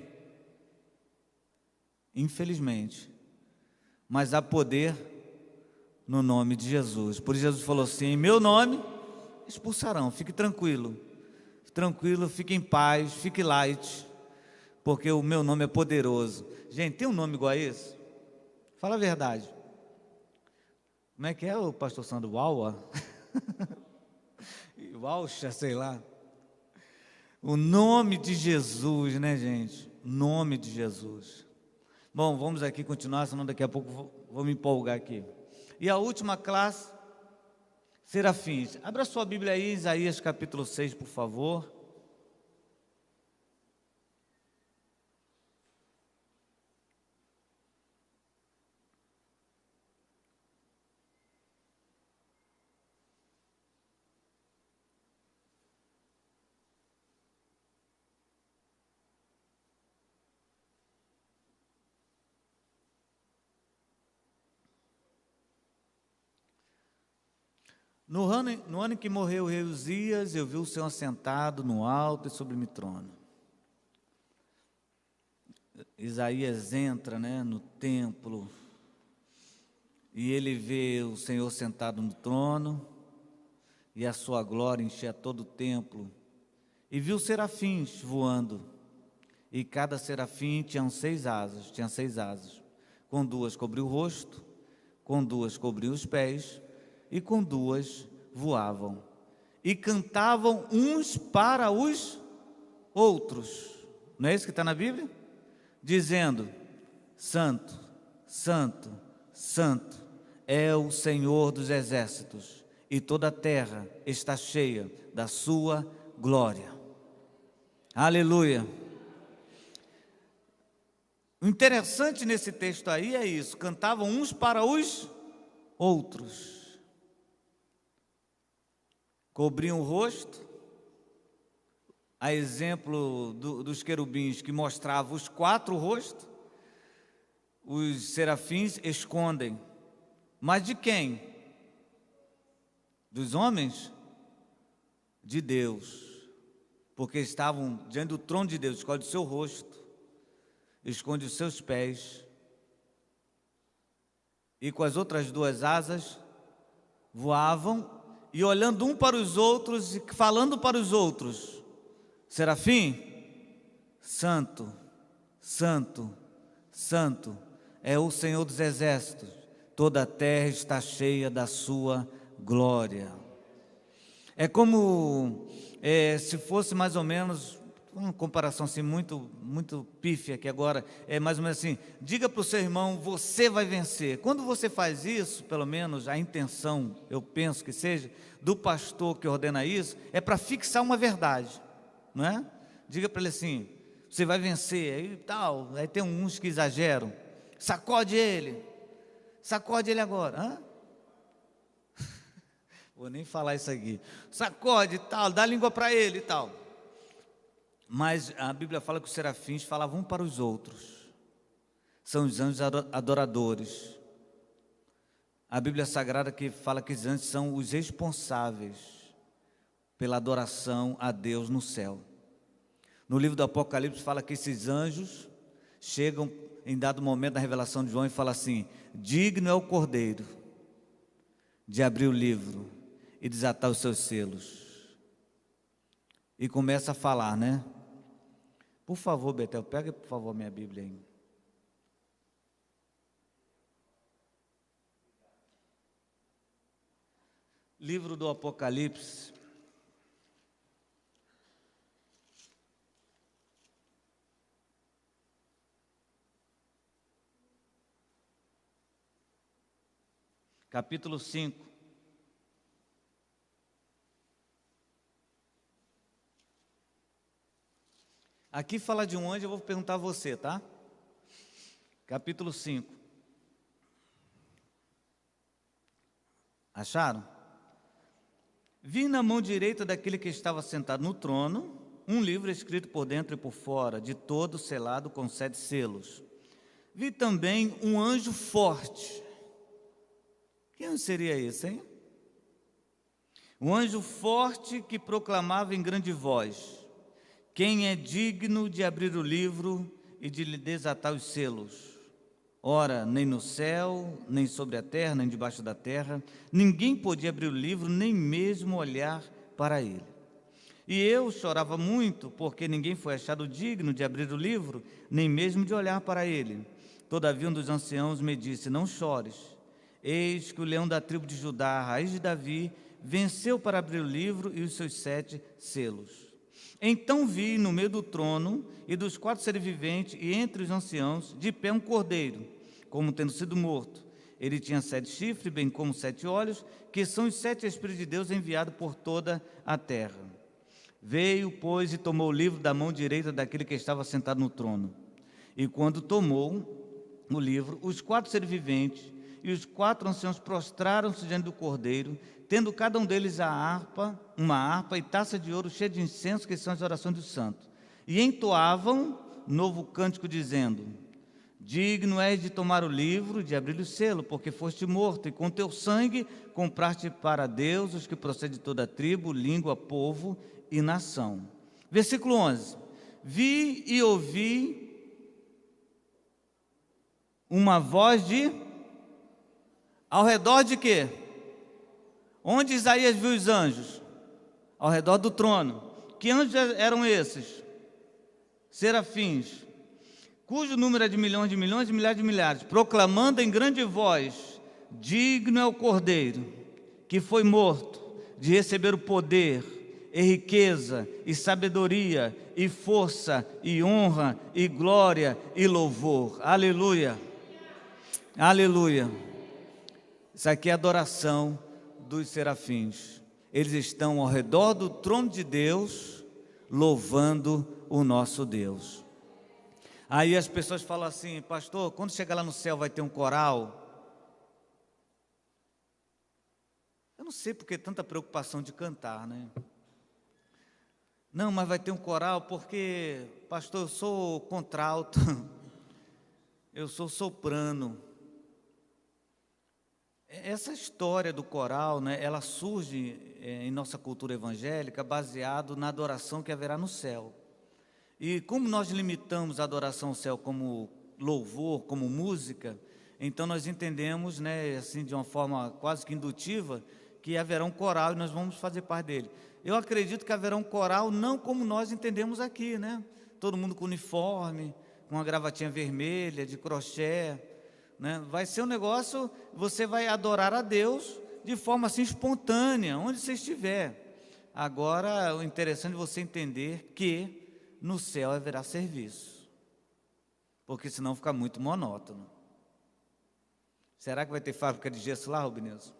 Infelizmente. Mas há poder no nome de Jesus. Por isso Jesus falou assim: em meu nome expulsarão. Fique tranquilo, fique em paz, fique light, porque o meu nome é poderoso. Gente, tem um nome igual a esse? Fala a verdade. Como é que é o pastor Sandro? Uaua? Uauxa, sei lá. O nome de Jesus, né, gente? O nome de Jesus. Bom, vamos aqui continuar, senão daqui a pouco vou me empolgar aqui. E a última classe, serafins. Abra sua Bíblia aí, Isaías capítulo 6, por favor. No ano em que morreu o rei Uzias, eu vi o Senhor sentado no alto e sublime trono. Isaías entra, no templo, e ele vê o Senhor sentado no trono, e a sua glória enchia todo o templo, e viu serafins voando, e cada serafim tinha 6 asas, com 2 cobriu o rosto, com 2 cobriu os pés, e com 2 voavam, e cantavam uns para os outros. Não é isso que está na Bíblia? Dizendo: Santo, Santo, Santo é o Senhor dos exércitos, e toda a terra está cheia da sua glória. Aleluia. O interessante nesse texto aí é isso: cantavam uns para os outros. Cobriam o rosto, a exemplo dos querubins que mostravam os 4 rostos, os serafins escondem. Mas de quem? Dos homens? De Deus, porque estavam diante do trono de Deus. Esconde o seu rosto, esconde os seus pés, e com as outras 2 asas voavam, e olhando um para os outros, e falando para os outros: serafim, santo, santo, santo é o Senhor dos exércitos, toda a terra está cheia da sua glória. É como se fosse mais ou menos uma comparação assim muito pífia, que agora é mais ou menos assim: diga para o seu irmão, você vai vencer. Quando você faz isso, pelo menos a intenção, eu penso que seja, do pastor que ordena isso, é para fixar uma verdade, não é? Diga para ele assim: você vai vencer, aí tal. Aí tem uns que exageram: sacode ele agora. Hã? Vou nem falar isso aqui. Sacode e tal, dá a língua para ele e tal. Mas a Bíblia fala que os serafins falavam um para os outros. São os anjos adoradores. A Bíblia Sagrada que fala que os anjos são os responsáveis pela adoração a Deus no céu. No livro do Apocalipse fala que esses anjos chegam em dado momento da revelação de João e falam assim: digno é o Cordeiro de abrir o livro e desatar os seus selos. e começa a falar, né? Por favor, Betel, pega por favor minha Bíblia aí. Livro do Apocalipse. Capítulo 5. Aqui fala de um anjo, eu vou perguntar a você, tá? Capítulo 5. Acharam? Vi na mão direita daquele que estava sentado no trono, um livro escrito por dentro e por fora, de todo selado com 7 selos. Vi também um anjo forte. Que anjo seria esse, hein? Um anjo forte que proclamava em grande voz: quem é digno de abrir o livro e de lhe desatar os selos? Ora, nem no céu, nem sobre a terra, nem debaixo da terra, ninguém podia abrir o livro, nem mesmo olhar para ele. E eu chorava muito, porque ninguém foi achado digno de abrir o livro, nem mesmo de olhar para ele. Todavia um dos anciãos me disse: não chores. Eis que o leão da tribo de Judá, a raiz de Davi, venceu para abrir o livro e os seus 7 selos. Então vi no meio do trono e dos 4 seres viventes e entre os anciãos, de pé um cordeiro, como tendo sido morto. Ele tinha 7 chifres, bem como 7 olhos, que são os 7 Espíritos de Deus enviados por toda a terra. Veio, pois, e tomou o livro da mão direita daquele que estava sentado no trono. E quando tomou o livro, os 4 seres viventes e os 4 anciãos prostraram-se diante do cordeiro, tendo cada um deles uma harpa e taça de ouro cheia de incenso, que são as orações dos santos. E entoavam novo cântico, dizendo: digno és de tomar o livro, de abrir o selo, porque foste morto, e com teu sangue compraste para Deus os que procedem de toda tribo, língua, povo e nação. Versículo 11. Vi e ouvi uma voz de... Ao redor de quê? Onde Isaías viu os anjos? Ao redor do trono. Que anjos eram esses? Serafins, cujo número é de milhões, de milhares de milhares, proclamando em grande voz: digno é o Cordeiro, que foi morto, de receber o poder, e riqueza, e sabedoria, e força, e honra, e glória, e louvor. Aleluia, aleluia. Isso aqui é a adoração dos serafins. Eles estão ao redor do trono de Deus, louvando o nosso Deus. Aí as pessoas falam assim: pastor, quando chegar lá no céu vai ter um coral? Eu não sei porque tanta preocupação de cantar, né? Não, mas vai ter um coral porque, pastor, eu sou contralto, eu sou soprano. Essa história do coral, né, ela surge em nossa cultura evangélica baseado na adoração que haverá no céu. E como nós limitamos a adoração ao céu como louvor, como música, então nós entendemos, né, assim, de uma forma quase que indutiva, que haverá um coral e nós vamos fazer parte dele. Eu acredito que haverá um coral não como nós entendemos aqui, né? Todo mundo com uniforme, com uma gravatinha vermelha, de crochê, né? Vai ser um negócio, você vai adorar a Deus de forma assim espontânea, onde você estiver. Agora, o interessante é você entender que no céu haverá serviço, porque senão fica muito monótono. Será que vai ter fábrica de gesso lá, Rubinilson?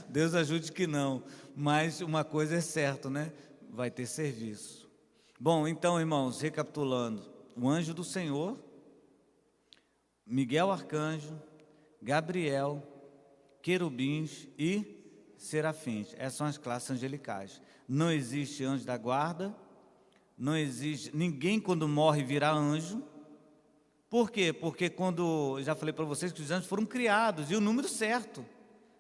Deus ajude que não, mas uma coisa é certa, né? Vai ter serviço. Bom, então, irmãos, recapitulando: o anjo do Senhor, Miguel arcanjo, Gabriel, querubins e serafins. Essas são as classes angelicais. Não existe anjo da guarda, não existe, ninguém quando morre virá anjo. Por quê? Porque quando, já falei para vocês que os anjos foram criados, e o número certo.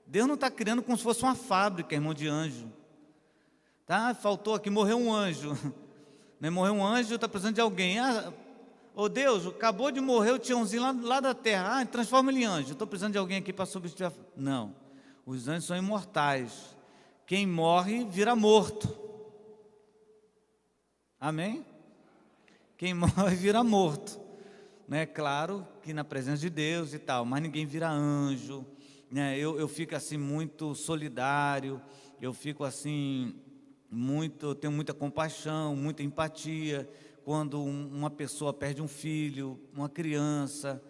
Deus não está criando como se fosse uma fábrica, irmão, de anjo. Tá? Faltou aqui, morreu um anjo. Né? Morreu um anjo, está precisando de alguém. Ô Deus, acabou de morrer o tiãozinho lá da terra. Transforma ele em anjo. Estou precisando de alguém aqui para substituir. Não, os anjos são imortais. quem morre vira morto. Amém? Quem morre vira morto, né? Claro que na presença de Deus e tal, mas ninguém vira anjo, né? Eu fico assim muito solidário, eu fico assim tenho muita compaixão, muita empatia quando uma pessoa perde um filho, uma criança.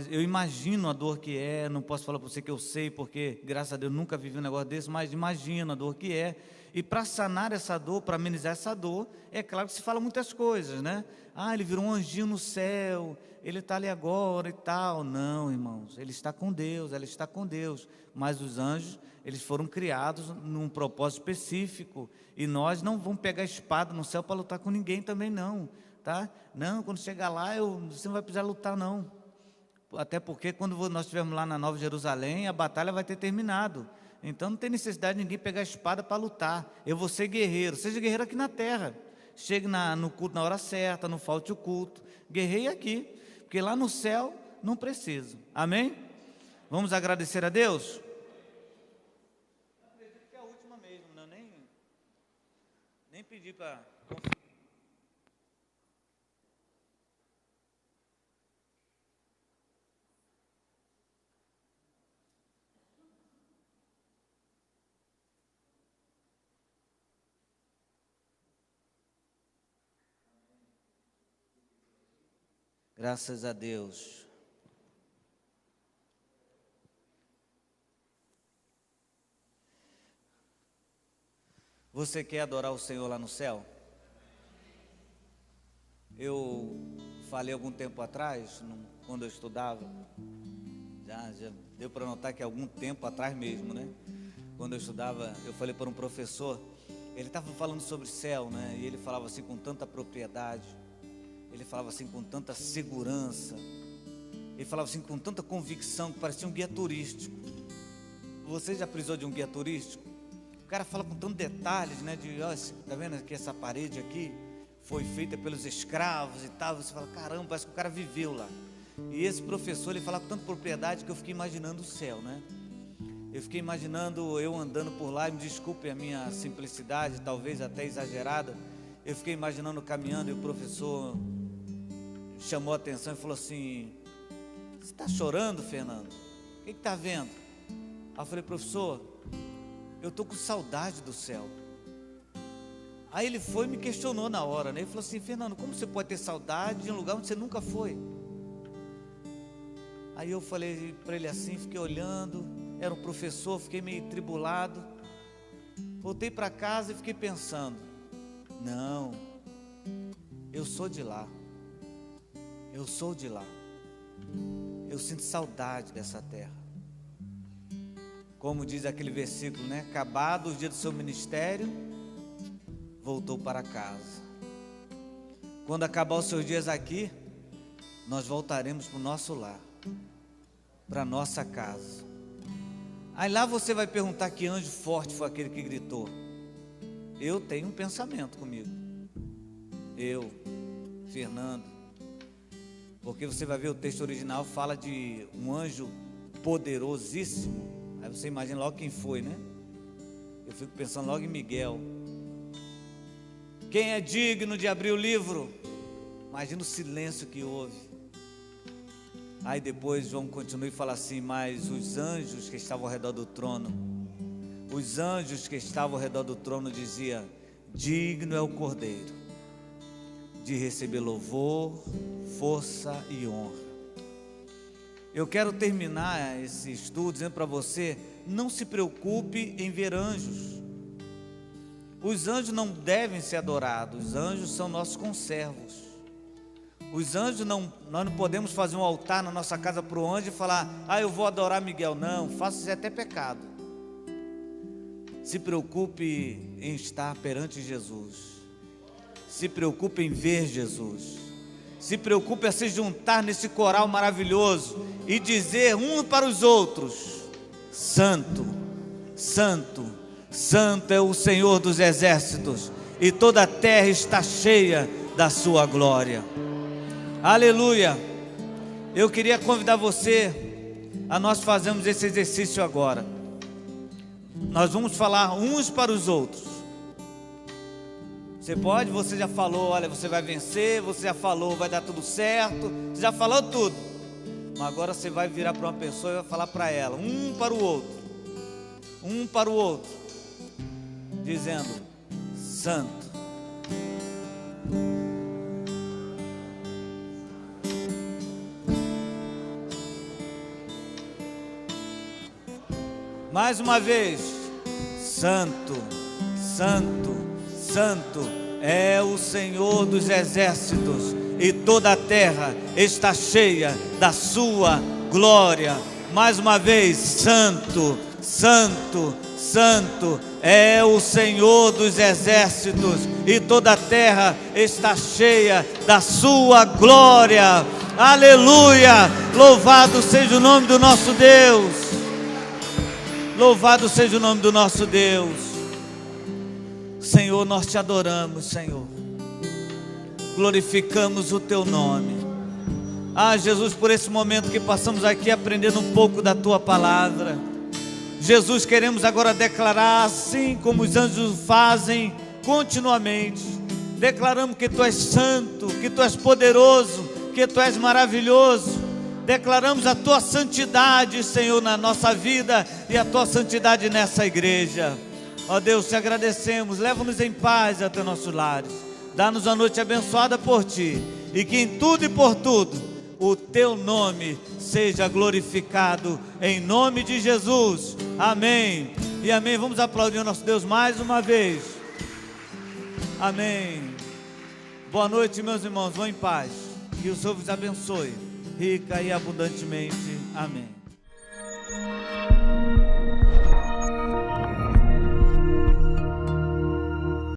Eu imagino a dor que é, não posso falar para você que eu sei, porque graças a Deus nunca vivi um negócio desse, mas imagino a dor que é. E para sanar essa dor, para amenizar essa dor, é claro que se fala muitas coisas, né? Ah, ele virou um anjinho no céu, ele está ali agora e tal. Não, irmãos, ele está com Deus, ela está com Deus. Mas os anjos, eles foram criados num propósito específico. E nós não vamos pegar espada no céu para lutar com ninguém também não, tá? Não, quando chegar lá, você não vai precisar lutar não. Até porque quando nós estivermos lá na Nova Jerusalém, a batalha vai ter terminado. Então não tem necessidade de ninguém pegar a espada para lutar. Eu vou ser guerreiro, seja guerreiro aqui na terra. Chegue no culto na hora certa, não falte o culto. Guerreie aqui, porque lá no céu não precisa. Amém? Vamos agradecer a Deus? Eu acredito que é a última mesmo, não, nem pedi para... Graças a Deus. Você quer adorar o Senhor lá no céu? Eu falei algum tempo atrás, quando eu estudava, já deu para notar que algum tempo atrás mesmo, né? Quando eu estudava, eu falei para um professor, ele estava falando sobre céu, né? E ele falava assim com tanta propriedade. Ele falava assim com tanta segurança, ele falava assim com tanta convicção, que parecia um guia turístico. Você já precisou de um guia turístico? O cara fala com tantos detalhes, né? Tá vendo que essa parede aqui foi feita pelos escravos e tal. Você fala, caramba, parece que o cara viveu lá. E esse professor, ele falava com tanta propriedade que eu fiquei imaginando o céu, né? Eu fiquei imaginando eu andando por lá, e me desculpe a minha simplicidade, talvez até exagerada. Eu fiquei imaginando caminhando e o professor chamou a atenção e falou assim, você está chorando, Fernando? O que está vendo? Aí eu falei, professor, eu estou com saudade do céu. Aí ele foi e me questionou na hora, né? Ele falou assim, Fernando, como você pode ter saudade de um lugar onde você nunca foi? Aí eu falei para ele assim, fiquei olhando, era um professor, fiquei meio tribulado. Voltei para casa e fiquei pensando, não, eu sou de lá. Eu sou de lá. Eu sinto saudade dessa terra. Como diz aquele versículo, né? Acabado o dia do seu ministério, voltou para casa. Quando acabar os seus dias aqui, nós voltaremos para o nosso lar, para a nossa casa. Aí lá você vai perguntar que anjo forte foi aquele que gritou. Eu tenho um pensamento comigo. Eu, Fernando. Porque você vai ver o texto original fala de um anjo poderosíssimo. Aí você imagina logo quem foi, né? Eu fico pensando logo em Miguel. Quem é digno de abrir o livro? Imagina o silêncio que houve. Aí depois João continua e fala assim, mas os anjos que estavam ao redor do trono, os anjos que estavam ao redor do trono diziam, digno é o Cordeiro de receber louvor, força e honra. Eu quero terminar esse estudo dizendo para você, não se preocupe em ver anjos. Os anjos não devem ser adorados, os anjos são nossos conservos. Os anjos nós não podemos fazer um altar na nossa casa para o anjo e falar, eu vou adorar Miguel. Não, faça isso até pecado. Se preocupe em estar perante Jesus. Se preocupe em ver Jesus. Se preocupe a se juntar nesse coral maravilhoso e dizer uns para os outros, Santo, Santo, Santo é o Senhor dos exércitos, e toda a terra está cheia da sua glória. Aleluia. Eu queria convidar você a nós fazermos esse exercício agora. Nós vamos falar uns para os outros. Você pode, você já falou, olha, você vai vencer, você já falou, vai dar tudo certo, você já falou tudo. Mas agora você vai virar para uma pessoa e vai falar para ela, um para o outro, dizendo: santo. Mais uma vez: santo, santo, santo é o Senhor dos exércitos, e toda a terra está cheia da sua glória. Mais uma vez: santo, santo, santo é o Senhor dos exércitos, e toda a terra está cheia da sua glória. Aleluia! Louvado seja o nome do nosso Deus. Louvado seja o nome do nosso Deus. Senhor, nós te adoramos, Senhor. Glorificamos o teu nome. Ah, Jesus, por esse momento que passamos aqui aprendendo um pouco da tua palavra. Jesus, queremos agora declarar, assim como os anjos fazem continuamente. Declaramos que tu és santo, que tu és poderoso, que tu és maravilhoso. Declaramos a tua santidade, Senhor, na nossa vida e a tua santidade nessa igreja. Ó Deus, te agradecemos. Leva-nos em paz até nossos lares. Dá-nos uma noite abençoada por ti, e que em tudo e por tudo o teu nome seja glorificado, em nome de Jesus. Amém e amém. Vamos aplaudir o nosso Deus mais uma vez. Amém. Boa noite, meus irmãos. Vão em paz. Que o Senhor vos abençoe rica e abundantemente. Amém.